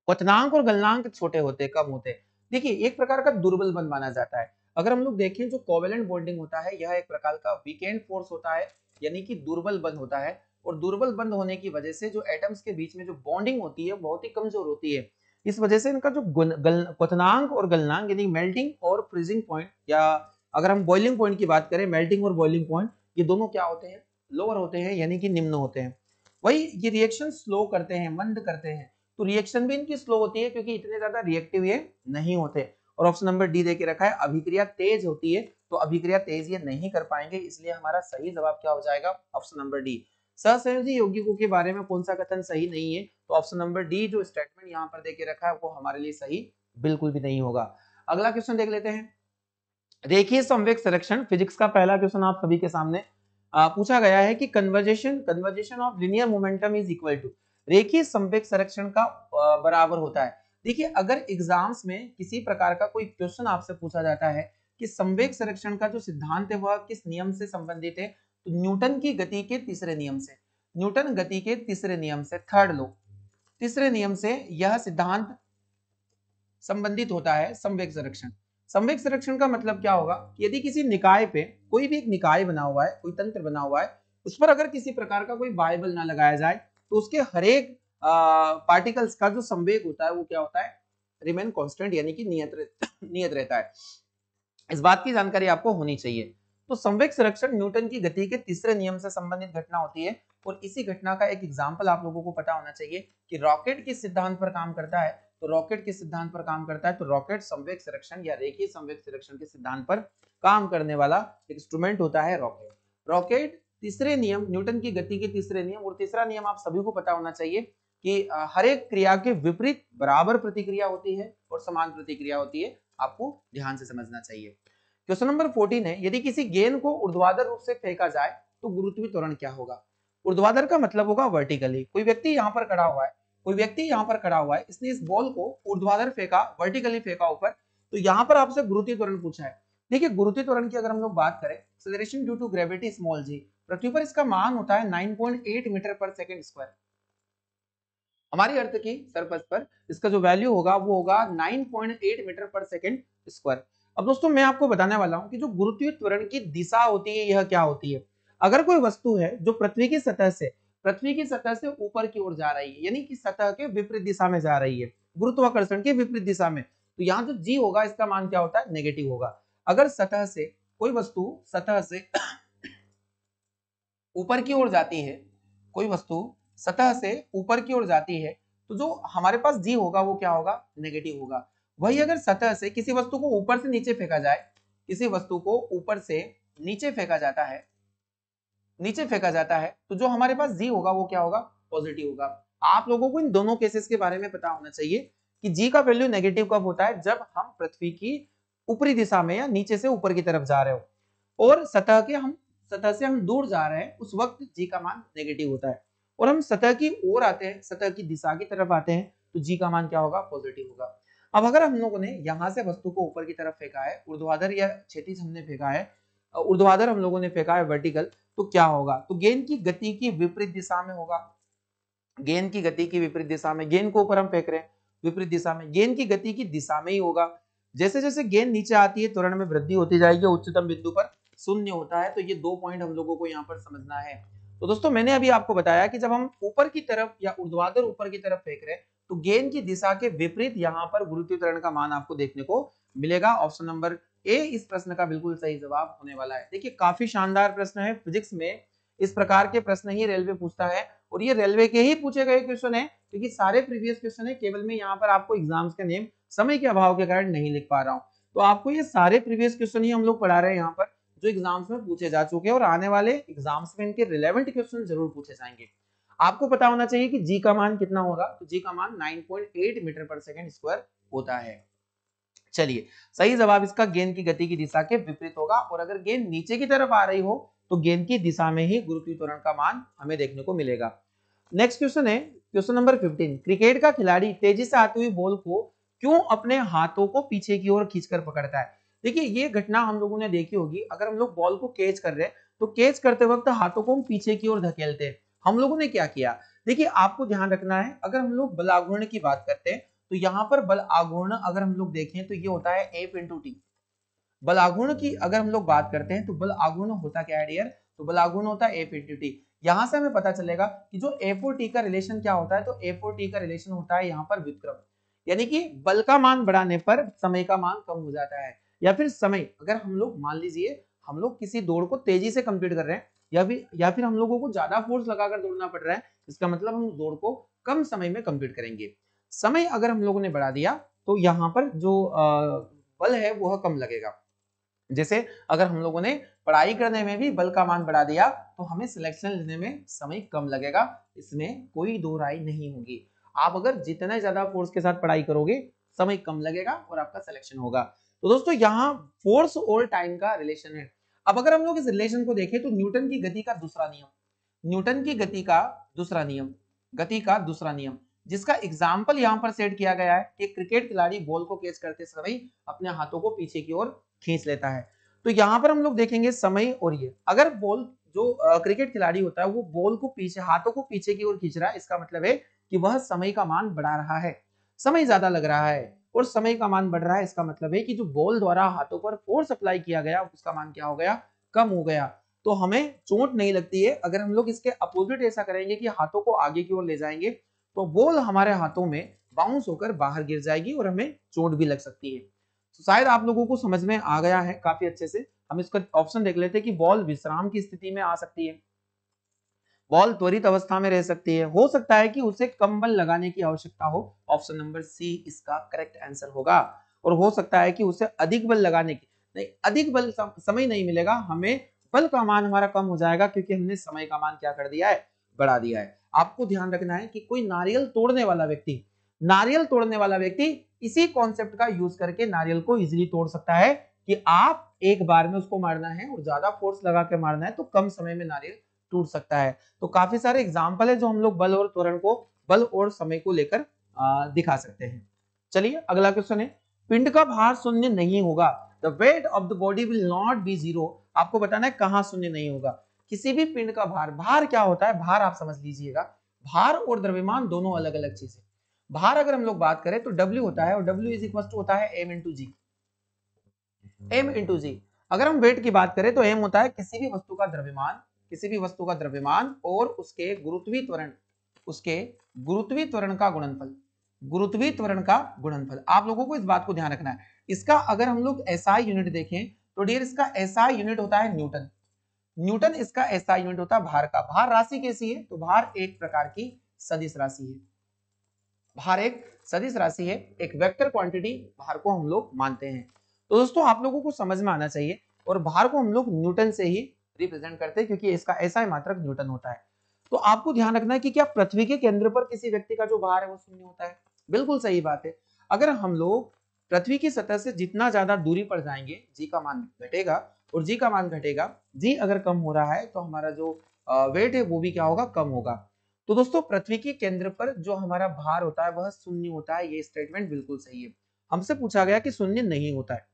क्वथनांक और गलनांक छोटे होते कम होते। देखिए एक प्रकार का दुर्बल बंध माना जाता है। अगर हम लोग देखें जो कोवैलेंट बॉन्डिंग होता है यह एक प्रकार का वीकेंड फोर्स होता है, यानी कि दुर्बल बंध होता है, और दुर्बल बंध होने की वजह से जो एटम्स के बीच में जो बॉन्डिंग होती है बहुत ही कमजोर होती है। इस वजह से इनका जो क्वथनांक और गलनांक यानी मेल्टिंग और फ्रीजिंग पॉइंट, या अगर हम बॉइलिंग पॉइंट की बात करें, मेल्टिंग और बॉइलिंग पॉइंट ये दोनों क्या होते हैं, लोअर होते हैं, यानी कि निम्न होते हैं। वही ये रिएक्शन स्लो करते हैं, मंद करते हैं, तो रिएक्शन भी इनकी स्लो होती है क्योंकि इतने ज्यादा रिएक्टिव ये नहीं होते। और ऑप्शन नंबर डी देके रखा है अभिक्रिया तेज होती है, तो अभिक्रिया तेज ये नहीं कर पाएंगे, इसलिए हमारा सही जवाब क्या हो जाएगा, ऑप्शन नंबर डी। सहसंयोजी यौगिकों के बारे में कौन सा कथन सही नहीं है, तो ऑप्शन नंबर डी जो स्टेटमेंट यहाँ पर देके रखा है वो हमारे लिए सही बिल्कुल भी नहीं होगा। अगला क्वेश्चन देख लेते हैं, रेखीय संवेग संरक्षण, फिजिक्स का पहला क्वेश्चन आप सभी के सामने पूछा गया है कि conversation of linear momentum is equal to, रेखीय संवेग संरक्षण का बराबर होता है। देखिए अगर एग्जाम्स में किसी प्रकार का कोई क्वेश्चन आपसे पूछा जाता है कि संवेग संरक्षण का जो सिद्धांत है वह किस नियम से संबंधित है, तो न्यूटन की गति के तीसरे नियम से, न्यूटन गति के तीसरे नियम से, थर्ड लॉ, तीसरे नियम से यह सिद्धांत संबंधित होता है संवेग संरक्षण। संवेग संरक्षण का मतलब क्या होगा कि यदि किसी निकाय पे, कोई भी एक निकाय बना हुआ है, कोई तंत्र बना हुआ है, उस पर अगर किसी प्रकार का कोई बाह्य बल ना लगाया जाए तो उसके हरेक पार्टिकल्स का जो संवेग होता है वो क्या होता है, रिमेन कांस्टेंट, यानी कि नियत रहता है। इस बात की जानकारी आपको होनी चाहिए। तो संवेग संरक्षण न्यूटन की गति के तीसरे नियम से संबंधित घटना होती है, और इसी घटना का एक एग्जाम्पल आप लोगों को पता होना चाहिए कि रॉकेट किस सिद्धांत पर काम करता है, तो रॉकेट किस सिद्धांत पर काम करता है, तो रॉकेट संवेग संरक्षण या रेखीय संवेग संरक्षण के सिद्धांत पर काम करने वाला इंस्ट्रूमेंट होता है रॉकेट। रॉकेट तीसरे नियम, न्यूटन की गति के तीसरे नियम, और तीसरा नियम आप सभी को पता होना चाहिए कि हर एक क्रिया के विपरीत बराबर प्रतिक्रिया होती है और समान प्रतिक्रिया होती है, आपको ध्यान से समझना चाहिए। क्वेश्चन नंबर 14 है, यदि किसी गेंद को ऊर्ध्वाधर रूप से फेंका जाए तो गुरुत्वीय त्वरण क्या होगा। ऊर्ध्वाधर का मतलब होगा वर्टिकली। कोई व्यक्ति यहाँ पर खड़ा हुआ है, कोई व्यक्ति यहाँ पर खड़ा हुआ है, इसने इस बॉल को ऊर्ध्वाधर फेंका, वर्टिकली फेंका ऊपर, तो यहाँ पर आपसे गुरुत्वीय त्वरण पूछा है। देखिए गुरुत्वीय त्वरण की अगर हम लोग बात करें, acceleration due to gravity small g, पृथ्वी पर इसका मान होता है 9.8 मीटर पर सेकंड स्क्वायर। हमारी अर्थ की सरफेस पर इसका जो वैल्यू होगा वो होगा 9.8 मीटर पर सेकंड स्क्वायर। अब दोस्तों मैं आपको बताने वाला हूं कि जो गुरुत्वीय त्वरण की दिशा होती है यह क्या होती है। अगर कोई वस्तु है जो पृथ्वी की सतह से ऊपर की ओर जा रही है, यानी कि सतह के विपरीत दिशा में जा रही है, गुरुत्वाकर्षण के विपरीत दिशा में, तो यहाँ जो जी होगा इसका मान क्या होता है, नेगेटिव होगा। अगर सतह से कोई वस्तु सतह से ऊपर की ओर जाती है, कोई वस्तु सतह से ऊपर की ओर जाती है, तो जो हमारे पास जी होगा वो क्या होगा, नेगेटिव होगा। वही अगर सतह से किसी वस्तु को ऊपर से नीचे फेंका जाए, किसी वस्तु को ऊपर से नीचे फेंका जाता है, तो जो हमारे पास जी होगा वो क्या होगा, पॉजिटिव होगा। आप लोगों को इन दोनों केसेस के बारे में पता होना चाहिए कि जी का वैल्यू नेगेटिव कब होता है, जब हम पृथ्वी की ऊपरी दिशा में या नीचे से ऊपर की तरफ जा रहे हो और सतह से हम दूर जा रहे हैं, उस वक्त जी का मान नेगेटिव होता है। और हम सतह की ओर आते हैं, सतह की दिशा की तरफ आते हैं, तो जी का मान क्या होगा, पॉजिटिव होगा। अब अगर हम लोगों ने यहां से वस्तु को ऊपर की तरफ फेंका है, ऊर्ध्वाधर या क्षैतिज हमने फेंका है, ऊर्ध्वाधर हम लोगों ने फेंका है वर्टिकल, तो क्या होगा, तो गेंद की गति की विपरीत दिशा में होगा। गेंद की गति की विपरीत दिशा में, गेंद को ऊपर हम फेंक रहे हैं, विपरीत दिशा में, गेंद की गति की दिशा में ही होगा। जैसे जैसे गेंद नीचे आती है त्वरण में वृद्धि होती जाएगी, उच्चतम बिंदु पर शून्य होता है। तो ये 2 पॉइंट हम लोगों को यहाँ पर समझना है। तो दोस्तों मैंने अभी आपको बताया कि जब हम ऊपर की तरफ या ऊर्ध्वाधर ऊपर की तरफ फेंक रहे हैं, तो गेंद की दिशा के विपरीत यहाँ पर गुरुत्वीय त्वरण का मान आपको देखने को मिलेगा। ऑप्शन नंबर ए इस प्रश्न का बिल्कुल सही जवाब होने वाला है। देखिए काफी शानदार प्रश्न है, फिजिक्स में इस प्रकार के प्रश्न ही रेलवे पूछता है और ये रेलवे के ही पूछे गए क्वेश्चन है, क्योंकि सारे प्रीवियस क्वेश्चन है। केवल मैं यहाँ पर आपको एग्जाम्स का नेम समय के अभाव के कारण नहीं लिख पा रहा हूँ, तो आपको ये सारे प्रीवियस क्वेश्चन ही हम लोग पढ़ा रहे हैं यहाँ पर, जो एग्जाम्स में पूछे जा चुके हैं और आने वाले एग्जाम्स में इनके रिलेवेंट क्वेश्चन जरूर पूछे जाएंगे। आपको पता होना चाहिए कि जी का मान कितना होगा, तो जी का मान 9.8 मीटर पर सेकंड स्क्वायर होता है। चलिए सही जवाब इसका गेंद की गति की दिशा के विपरीत होगा, और अगर गेंद नीचे की तरफ आ रही हो तो गेंद की दिशा में ही गुरुत्वीय त्वरण का मान हमें देखने को मिलेगा। नेक्स्ट क्वेश्चन है क्वेश्चन नंबर 15। क्रिकेट का खिलाड़ी तेजी से आती हुई बॉल को क्यों अपने हाथों को पीछे की ओर खींचकर पकड़ता है। देखिए ये घटना हम लोगों ने देखी होगी, अगर हम लोग बॉल को कैच कर रहे हैं तो कैच करते वक्त हाथों को हम पीछे की ओर धकेलते हैं। हम लोगों ने क्या किया, देखिए आपको ध्यान रखना है, अगर हम लोग बल आघूर्ण की बात करते हैं तो यहाँ पर बल आघूर्ण अगर हम लोग देखें तो ये होता है F इंटू टी। बल आघूर्ण की अगर हम लोग बात करते हैं तो बल आघूर्ण होता क्या है डियर, तो बल आघूर्ण होता है F इंटू टी। यहां से हमें पता चलेगा कि जो F और T का रिलेशन क्या होता है, तो F और T का रिलेशन होता है यहाँ पर व्युत्क्रम, यानी कि बल का मान बढ़ाने पर समय का मान कम हो जाता है। या फिर समय, अगर हम लोग मान लीजिए हम लोग किसी दौड़ को तेजी से कंप्लीट कर रहे हैं, या फिर हम लोगों को ज्यादा फोर्स लगाकर दौड़ना पड़ रहा है, इसका मतलब हम दौड़ को कम समय में कंप्लीट करेंगे। समय अगर हम लोगों ने बढ़ा दिया तो यहाँ पर जो बल है वह कम लगेगा। जैसे अगर हम लोगों ने पढ़ाई करने में भी बल का मान बढ़ा दिया तो हमें सिलेक्शन लेने में समय कम लगेगा, इसमें कोई दो राय नहीं होगी। आप अगर जितना ज्यादा फोर्स के साथ पढ़ाई करोगे समय कम लगेगा और आपका सिलेक्शन होगा। तो दोस्तों यहाँ फोर्स और टाइम का रिलेशन है। अब अगर हम लोग इस रिलेशन को देखें तो न्यूटन की गति का दूसरा नियम, न्यूटन की गति का दूसरा नियम, गति का दूसरा नियम, जिसका एग्जाम्पल यहाँ पर सेट किया गया है कि क्रिकेट खिलाड़ी बॉल को कैच करते समय अपने हाथों को पीछे की ओर खींच लेता है। तो यहाँ पर हम लोग देखेंगे समय और ये, अगर बॉल जो क्रिकेट खिलाड़ी होता है वो बॉल को पीछे, हाथों को पीछे की ओर खींच रहा है, इसका मतलब है कि वह समय का मान बढ़ा रहा है, समय ज्यादा लग रहा है और समय का मान बढ़ रहा है, इसका मतलब है कि जो बॉल द्वारा हाथों पर फोर्स अप्लाई किया गया उसका मान क्या हो गया, कम हो गया। तो हमें चोट नहीं लगती है। अगर हम लोग इसके अपोजिट ऐसा करेंगे कि हाथों को आगे की ओर ले जाएंगे तो बॉल हमारे हाथों में बाउंस होकर बाहर गिर जाएगी और हमें चोट भी लग सकती है। तो शायद आप लोगों को समझ में आ गया है काफी अच्छे से। हम इसका ऑप्शन देख लेते हैं कि बॉल विश्राम की स्थिति में आ सकती है, बॉल त्वरित अवस्था में रह सकती है, हो सकता है कि उसे कम बल लगाने की आवश्यकता हो, ऑप्शन नंबर सी इसका करेक्ट आंसर होगा। और हो सकता है कि उसे अधिक बल लगाने की, नहीं अधिक बल समय नहीं मिलेगा, हमें बल का मान हमारा कम हो जाएगा क्योंकि हमने समय का मान क्या कर दिया है, बढ़ा दिया है। आपको ध्यान रखना है कि कोई नारियल तोड़ने वाला व्यक्ति, नारियल तोड़ने वाला व्यक्ति इसी कॉन्सेप्ट का यूज करके नारियल को इजीली तोड़ सकता है कि आप एक बार में उसको मारना है और ज्यादा फोर्स लगा के मारना है तो कम समय में नारियल टूट सकता है। तो काफी सारे एग्जाम्पल है जो हम लोग बल और त्वरण को, बल और समय को लेकर दिखा सकते हैं। चलिए अगला क्वेश्चन है, पिंड का भार शून्य नहीं होगा, the weight of the body will not be zero. आपको बताना है कहां शून्य नहीं होगा, किसी भी पिंड का भार, भार क्या होता है, भार आप समझ लीजिएगा, भार और द्रव्यमान दोनों अलग अलग चीज है। भार अगर हम लोग बात करें तो W होता है और W इज इक्वल टू होता है M इंटू जी, M इंटू जी। अगर हम वेट की बात करें तो M होता है किसी भी वस्तु का द्रव्यमान, किसी भी वस्तु का द्रव्यमान और उसके गुरुत्वीय त्वरण, उसके गुरुत्वीय त्वरण का गुणनफल, गुरुत्वीय त्वरण का गुणनफल। आप लोगों को इस बात को ध्यान रखना है। इसका अगर हम लोग एसआई यूनिट देखें तो डियर इसका एसआई यूनिट होता है न्यूटन, न्यूटन इसका एसआई यूनिट होता है भार का। भार राशि कैसी है, तो भार एक प्रकार की सदिश राशि है, भार एक सदिश राशि है, एक वेक्टर क्वांटिटी भार को हम लोग मानते हैं। तो दोस्तों आप लोगों को समझ में आना चाहिए, और भार को हम लोग न्यूटन से ही रिप्रेजेंट करते हैं क्योंकि इसका ऐसा मात्रक न्यूटन होता है। तो आपको ध्यान रखना है कि क्या पृथ्वी के केंद्र पर किसी व्यक्ति का जो भार है वो शून्य होता है? बिल्कुल सही बात है। अगर हम लोग पृथ्वी की सतह से जितना ज्यादा दूरी पर जाएंगे जी का मान घटेगा, और जी का मान घटेगा, जी अगर कम हो रहा है तो हमारा जो वेट है वो भी क्या होगा, कम होगा। तो दोस्तों पृथ्वी के केंद्र पर जो हमारा भार होता है वह शून्य होता है, ये स्टेटमेंट बिल्कुल सही है। हमसे पूछा गया कि शून्य नहीं होता है।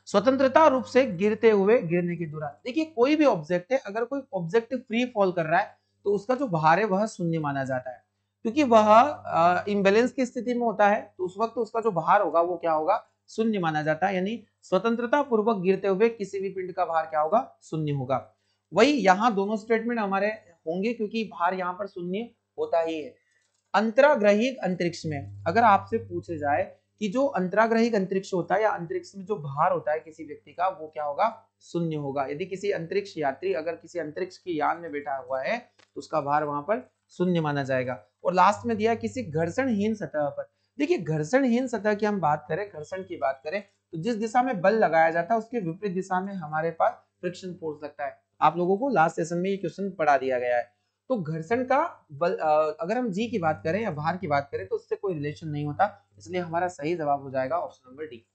स्वतंत्रता रूप से गिरते हुए गिरने के दौरान, देखिए कोई भी ऑब्जेक्ट है, अगर कोई ऑब्जेक्ट फ्री फॉल कर रहा है तो उसका जो भार है वह शून्य माना जाता है, क्योंकि वह इम्बैलेंस की स्थिति में होता है, तो उस वक्त उसका जो भार होगा वो क्या होगा, शून्य माना जाता है। यानी स्वतंत्रता पूर्वक गिरते हुए किसी भी पिंड का भार क्या होगा, शून्य होगा। वही यहाँ दोनों स्टेटमेंट हमारे होंगे, क्योंकि भार यहाँ पर शून्य होता ही है। अंतराग्रही अंतरिक्ष में अगर आपसे पूछे जाए कि जो अंतराग्रही अंतरिक्ष होता है या अंतरिक्ष में जो भार होता है किसी व्यक्ति का, वो क्या होगा, शून्य होगा। यदि किसी अंतरिक्ष यात्री अगर किसी अंतरिक्ष की यान में बैठा हुआ है तो उसका भार वहां पर शून्य माना जाएगा। और लास्ट में दिया किसी घर्षणहीन सतह पर, देखिए घर्षणहीन सतह की हम बात करें, घर्षण की बात करें, तो जिस दिशा में बल लगाया जाता है उसके विपरीत दिशा में हमारे पास फ्रिक्शन फोर्स लगता है। आप लोगों को लास्ट सेशन में ये क्वेश्चन पढ़ा दिया गया है। तो घर्षण का बल, अगर हम जी की बात करें या भार की बात करें तो उससे कोई रिलेशन नहीं होता, इसलिए हमारा सही जवाब हो जाएगा ऑप्शन नंबर डी।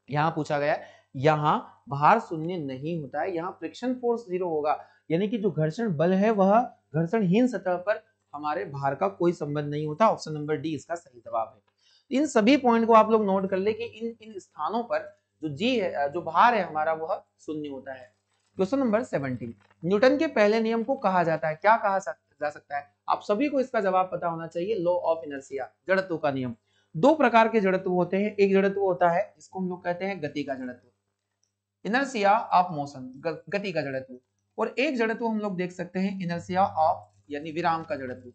यहाँ पूछा गया है, यहाँ भार शून्य नहीं होता है, यहाँ फ्रिक्शन फोर्स 0 होगा, यानी कि जो घर्षण बल है वह घर्षणहीन सतह पर हमारे भार का कोई संबंध नहीं होता। ऑप्शन नंबर डी इसका सही जवाब है। इन सभी पॉइंट को आप लोग नोट कर ले कि इन इन स्थानों पर जो जी है, जो भार है हमारा, वह शून्य होता है। क्वेश्चन नंबर 17, न्यूटन के पहले नियम को कहा जाता है, क्या कहा जा सकता है? आप सभी को इसका जवाब पता होना चाहिए, लॉ ऑफ इनर्शिया, जड़त्व का नियम। दो प्रकार के जड़त्व होते हैं, एक जड़त्व होता है जिसको हम लोग कहते हैं गति का जड़त्व, इनर्शिया ऑफ मोशन, गति का जड़त्व, और एक जड़त्व हम लोग देख सकते हैं इनर्शिया ऑफ यानी विराम का जड़त्व,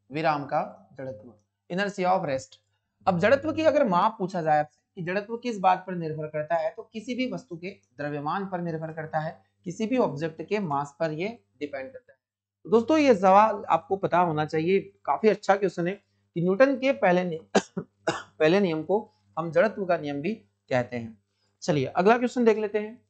विराम का जड़त्व, इनर्शिया ऑफ रेस्ट। अब जड़त्व की अगर माप पूछा जाए आपसे कि जड़त्व किस बात पर निर्भर करता है, तो किसी भी वस्तु के द्रव्यमान पर निर्भर करता है, किसी भी ऑब्जेक्ट के मास पर ये डिपेंड करता है। तो दोस्तों ये सवाल आपको पता होना चाहिए, काफी अच्छा क्वेश्चन है कि न्यूटन के पहले नियम पहले नियम को हम जड़त्व का नियम भी कहते हैं। चलिए अगला क्वेश्चन देख लेते हैं।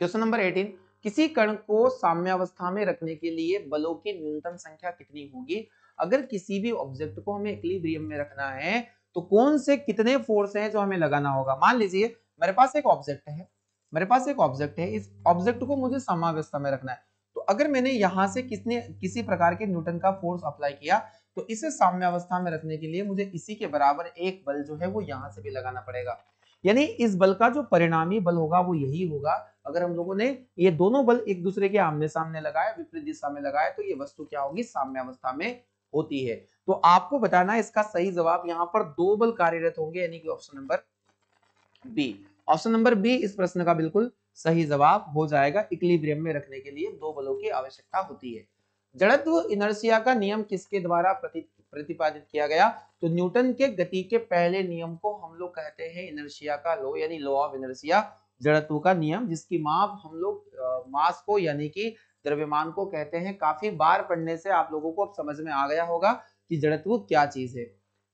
क्वेश्चन नंबर 18, किसी कण को साम्यावस्था में रखने के लिए बलों की न्यूनतम संख्या कितनी होगी? अगर किसी भी ऑब्जेक्ट को हमें इक्विलिब्रियम में रखना है तो कौन से कितने फोर्स हैं जो हमें लगाना होगा? मान लीजिए मेरे पास एक ऑब्जेक्ट है, इस ऑब्जेक्ट को मुझे साम्यावस्था में रखना है, तो अगर मैंने यहां से किसी प्रकार के न्यूटन का फोर्स अप्लाई किया तो इसे साम्यावस्था में रखने के लिए मुझे इसी के बराबर एक बल जो है वो यहां से भी लगाना पड़ेगा। यानी इस बल का जो परिणामी बल होगा वो यही होगा। अगर हम लोगों ने ये दोनों बल एक दूसरे के आमने सामने लगाए, विपरीत दिशा में लगाए, तो ये वस्तु क्या होगी, साम्यावस्था में होती है। तो आपको बताना है इसका सही जवाब, यहाँ पर दो बल कार्यरत होंगे, यानी कि option number B. Option number B इस प्रश्न का बिल्कुल सही जवाब हो जाएगा। इक्विलिब्रियम में रखने के लिए दो बलों की आवश्यकता होती है। जड़त्व इनर्शिया का नियम किसके द्वारा प्रतिपादित किया गया? तो न्यूटन के गति के पहले नियम को हम लोग कहते हैं इनर्शिया का लॉ, यानी लॉ ऑफ इनर्शिया, जड़त्व का नियम, जिसकी माप हम लोग मास को यानी कि द्रव्यमान को कहते हैं। काफी बार पढ़ने से आप लोगों को अब समझ में आ गया होगा कि जड़त्व क्या चीज है।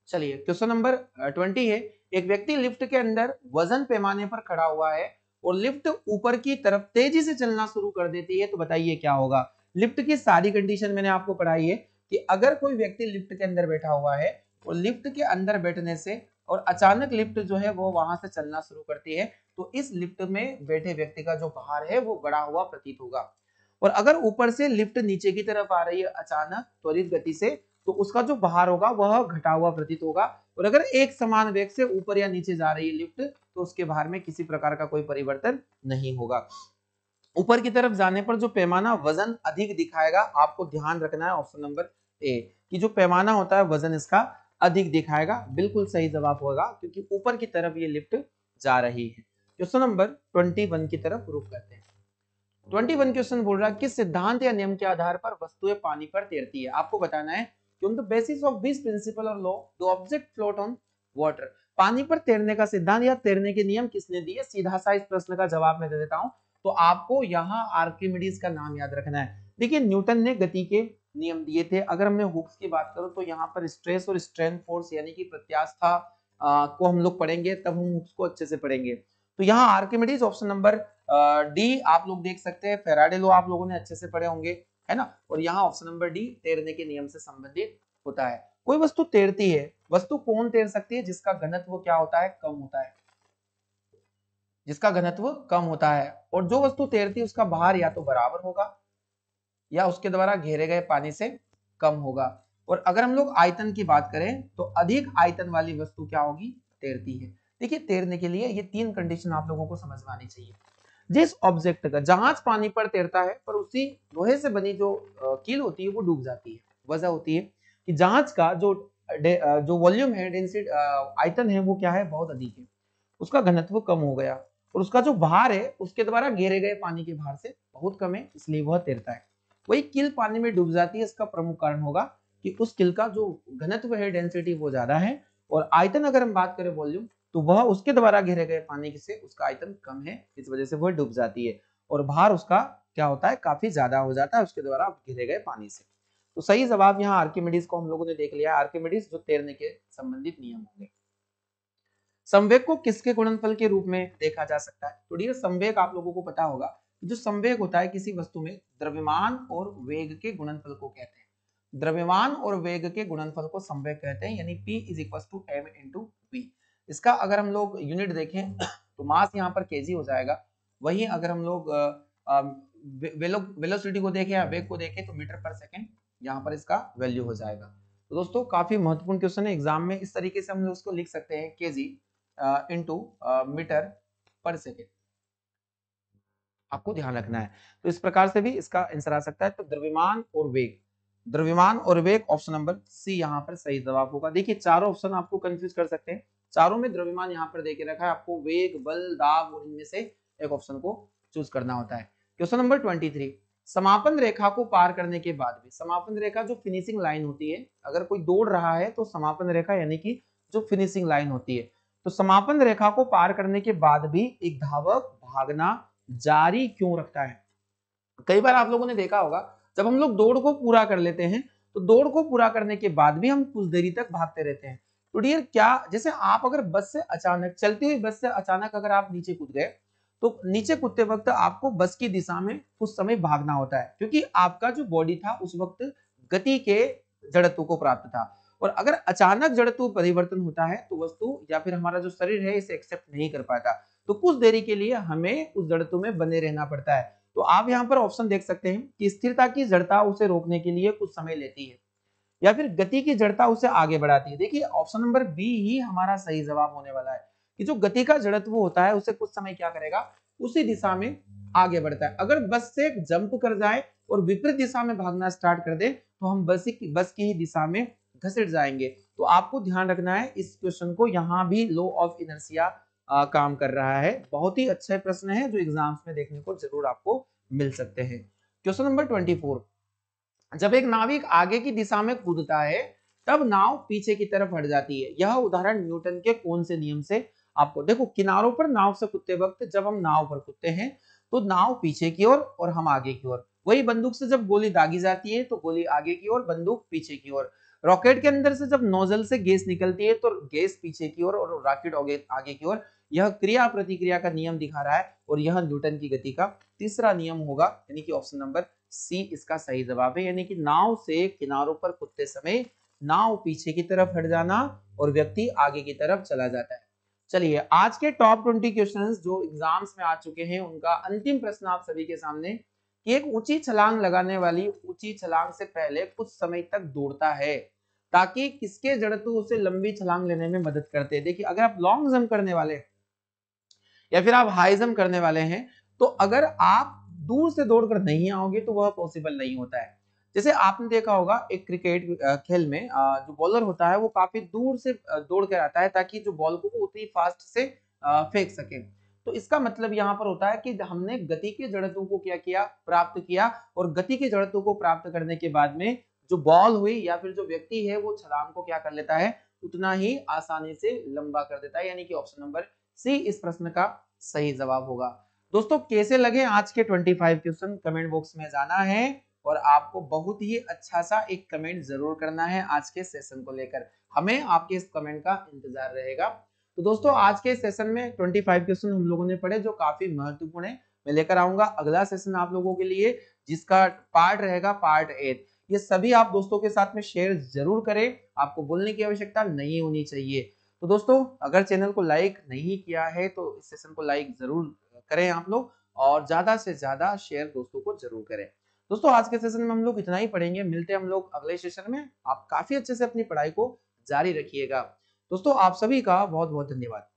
चलिए क्वेश्चन नंबर 20 है, एक व्यक्ति लिफ्ट के अंदर वजन पैमाने पर खड़ा हुआ है और लिफ्ट ऊपर की तरफ तेजी से चलना शुरू कर देती है, तो बताइए क्या होगा? लिफ्ट की सारी कंडीशन मैंने आपको पढ़ाई है कि अगर कोई व्यक्ति लिफ्ट के अंदर बैठा हुआ है और लिफ्ट के अंदर बैठने से और अचानक लिफ्ट जो है वो वहां से चलना शुरू करती है, तो इस लिफ्ट में बैठे व्यक्ति का जो भार है वो बढ़ा हुआ प्रतीत होगा। और अगर ऊपर से लिफ्ट नीचे की तरफ आ रही है अचानक त्वरित गति से, तो उसका जो भार होगा वह घटा हुआ प्रतीत होगा। और अगर एक समान वेग से ऊपर या नीचे जा रही है लिफ्ट, तो उसके भार में किसी प्रकार का कोई परिवर्तन नहीं होगा। ऊपर की तरफ जाने पर जो पैमाना वजन अधिक दिखाएगा, आपको ध्यान रखना है ऑप्शन नंबर ए कि जो पैमाना होता है वजन इसका अधिक दिखाएगा। बिल्कुल सही जवाब होगा, क्योंकि ऊपर की तरफ ये लिफ्ट जा रही है। क्वेश्चन नंबर 21 की तरफ रुक करते हैं। 21 क्वेश्चन बोल रहा है किस सिद्धांत या नियम के आधार पर वस्तुएं पानी पर तैरती है? आपको बताना है कि on the basis of this principle और law the object float on water. पानी पर तैरने का सिद्धांत या तैरने के नियम किसने दिए? सीधा सा इस प्रश्न का जवाब मैं दे देता हूं। तो आपको यहाँ आर्किमिडीज का नाम याद रखना है। देखिए न्यूटन ने गति के नियम दिए थे। अगर हमने हुक्स की बात करो तो यहाँ पर स्ट्रेस और स्ट्रेन फोर्स यानी कि प्रत्यास्था को हम लोग पढ़ेंगे, तब हम हुक्स को अच्छे से पढ़ेंगे। तो यहाँ आर्किमिडीज ऑप्शन नंबर डी आप लोग देख सकते हैं, फैराडे लॉ आप लोगों ने अच्छे से पढ़े होंगे, है ना। और यहाँ ऑप्शन नंबर डी तैरने के नियम से संबंधित होता है। कोई वस्तु तैरती है, वस्तु कौन तैर सकती है? जिसका घनत्व क्या होता है? कम होता है, जिसका घनत्व कम होता है। और जो वस्तु तैरती है उसका भार या तो बराबर होगा या उसके द्वारा घेरे गए पानी से कम होगा। और अगर हम लोग आयतन की बात करें तो अधिक आयतन वाली वस्तु क्या होगी? तैरती है। देखिए तैरने के लिए ये तीन कंडीशन आप लोगों को समझ में आनी चाहिए। जिस ऑब्जेक्ट का जहाज पानी पर तैरता है पर उसी लोहे से बनी जो कील होती है वो डूब जाती है। वजह होती है कि जहाज का जो वॉल्यूम है, डेंसिटी आयतन है, वो क्या है? बहुत अधिक है, उसका घनत्व कम हो गया और उसका जो भार है उसके द्वारा घेरे गए पानी के भार से बहुत कम है, इसलिए वह तैरता है। वही कील पानी में डूब जाती है, इसका प्रमुख कारण होगा कि उस कील का जो घनत्व है, डेंसिटी, वो ज्यादा है। और आयतन अगर हम बात करें वॉल्यूम, तो वह उसके द्वारा घेरे गए पानी से उसका आयतन कम है, इस वजह से वह डूब जाती है। और भार उसका क्या होता है? काफी ज्यादा हो जाता है उसके द्वारा घेरे गए पानी से। तो सही जवाब यहाँ आर्किमिडीज को हम लोगों ने देख लिया। आर्किमिडीज जो तैरने के संबंधित नियम होंगे। संवेग को किसके गुणनफल के रूप में देखा जा सकता है? तो डियर संवेग आप लोगों को पता होगा, जो संवेग होता है किसी वस्तु में, द्रव्यमान और वेग के गुणनफल को कहते हैं। द्रव्यमान और वेग के गुणनफल को संवेग कहते हैं, यानी P is equal to m into V। इसका अगर हम लोग यूनिट देखें तो मास यहाँ पर केजी हो जाएगा। वहीं अगर हम लोग वेलोसिटी को देखें या वेग को देखें तो मीटर पर सेकेंड यहाँ पर इसका वैल्यू हो जाएगा। तो दोस्तों काफी महत्वपूर्ण क्वेश्चन है, एग्जाम में इस तरीके से हम लोग उसको लिख सकते हैं, केजी इंटू मीटर पर सेकेंड, आपको ध्यान रखना है। तो इस प्रकार से भी इसका आंसर आ सकता है। तो द्रव्यमान और वेग, द्रव्यमान और वेग ऑप्शन नंबर सी यहाँ पर सही जवाब होगा। देखिए चारों ऑप्शन आपको कंफ्यूज कर सकते हैं, चारों में द्रव्यमान यहाँ पर देके रखा है, आपको वेग, बल, दाब और इनमें से एक ऑप्शन को चूज करना होता है। क्वेश्चन नंबर 23, समापन रेखा को पार करने के बाद भी, समापन रेखा जो फिनिशिंग लाइन होती है, अगर कोई दौड़ रहा है तो समापन रेखा यानी कि जो फिनिशिंग लाइन होती है, तो समापन रेखा को पार करने के बाद भी एक धावक भागना जारी क्यों रखता है? कई बार आप लोगों ने देखा होगा, जब हम लोग दौड़ को पूरा कर लेते हैं तो दौड़ को पूरा करने के बाद भी हम कुछ देरी तक भागते रहते हैं। तो डियर क्या, जैसे आप अगर बस से अचानक, चलती हुई बस से अचानक अगर आप नीचे कूद गए, तो नीचे कूदते वक्त आपको बस की दिशा में कुछ समय भागना होता है, क्योंकि आपका जो बॉडी था उस वक्त गति के जड़त्व को प्राप्त था। और अगर अचानक जड़त्व परिवर्तन होता है तो वस्तु या फिर हमारा जो शरीर है इसे एक्सेप्ट नहीं कर पाता, तो कुछ देरी के लिए हमें उस जड़त्व में बने रहना पड़ता है। तो आप यहाँ पर ऑप्शन देख सकते हैं कि स्थिरता की जड़ता उसे रोकने के लिए कुछ समय लेती है, या फिर गति की जड़ता उसे आगे बढ़ाती है। देखिए ऑप्शन नंबर बी ही हमारा सही जवाब होने वाला है, कि जो गति का जड़त्व होता है उसे कुछ समय क्या करेगा? उसी दिशा में आगे बढ़ता है। अगर बस से जंप कर जाए और विपरीत दिशा में भागना स्टार्ट कर दे तो हम बस की ही दिशा में घसीट जाएंगे। तो आपको ध्यान रखना है इस क्वेश्चन को, यहाँ भी लॉ ऑफ इनर्शिया काम कर रहा है। बहुत ही अच्छे प्रश्न है जो एग्जाम्स में देखने को जरूर आपको मिल सकते हैं। क्वेश्चन नंबर 24, जब एक नाविक आगे की दिशा में कूदता है तब नाव पीछे की तरफ हट जाती है। यह उदाहरण न्यूटन के कौन से नियम से? आपको देखो किनारों पर नाव से कूदते वक्त जब हम नाव पर कूदते हैं तो नाव पीछे की ओर और हम आगे की ओर। वही बंदूक से जब गोली दागी जाती है तो गोली आगे की ओर, बंदूक पीछे की ओर। रॉकेट के अंदर से जब नोजल से गैस निकलती है तो गैस पीछे की ओर और रॉकेट आगे की ओर। यह क्रिया प्रतिक्रिया का नियम दिखा रहा है और यह न्यूटन की गति का तीसरा नियम होगा, यानी कि ऑप्शन नंबर सी इसका सही जवाब है। यानी कि नाव से किनारों पर कूदते समय नाव पीछे की तरफ हट जाना और व्यक्ति आगे की तरफ चला जाता है। चलिए आज के टॉप 20 क्वेश्चंस जो एग्जाम्स में आ चुके हैं उनका अंतिम प्रश्न आप सभी के सामने, कि एक ऊंची छलांग लगाने वाली ऊंची छलांग से पहले कुछ समय तक दौड़ता है ताकि किसके जड़त्व उसे लंबी छलांग लेने में मदद करते हैं। देखिए अगर आप लॉन्ग जंप करने वाले या फिर आप हाई जंप करने वाले हैं तो अगर आप दूर से दौड़कर नहीं आओगे तो वह पॉसिबल नहीं होता है। जैसे आपने देखा होगा एक क्रिकेट खेल में जो बॉलर होता है वो काफी दूर से दौड़ कर आता है ताकि जो बॉल को उतनी फास्ट से फेंक सके। तो इसका मतलब यहाँ पर होता है कि हमने गति के जड़त्व को क्या किया? प्राप्त किया। और गति के जड़त्व को प्राप्त करने के बाद में जो बॉल हुई या फिर जो व्यक्ति है वो छलांग को क्या कर लेता है? उतना ही आसानी से लंबा कर देता है, यानी कि ऑप्शन नंबर सी इस प्रश्न का सही जवाब होगा। दोस्तों कैसे लगे आज के 25 क्वेश्चन कमेंट बॉक्स में जाना है और आपको बहुत ही अच्छा सा एक कमेंट जरूर करना है आज के सेशन को लेकर। हमें आपके इस कमेंट का इंतजार रहेगा। तो दोस्तों आज के सेशन में 25 क्वेश्चन हम लोगों ने पढ़े जो काफी महत्वपूर्ण है। मैं लेकर आऊंगा अगला सेशन आप लोगों के लिए, जिसका पार्ट रहेगा पार्ट 8। ये सभी आप दोस्तों के साथ में शेयर जरूर करें, आपको बोलने की आवश्यकता नहीं होनी चाहिए। तो दोस्तों अगर चैनल को लाइक नहीं किया है तो इस सेशन को लाइक जरूर करें आप लोग, और ज्यादा से ज्यादा शेयर दोस्तों को जरूर करें। दोस्तों आज के सेशन में हम लोग इतना ही पढ़ेंगे, मिलते हैं हम लोग अगले सेशन में। आप काफी अच्छे से अपनी पढ़ाई को जारी रखिएगा। दोस्तों आप सभी का बहुत बहुत धन्यवाद।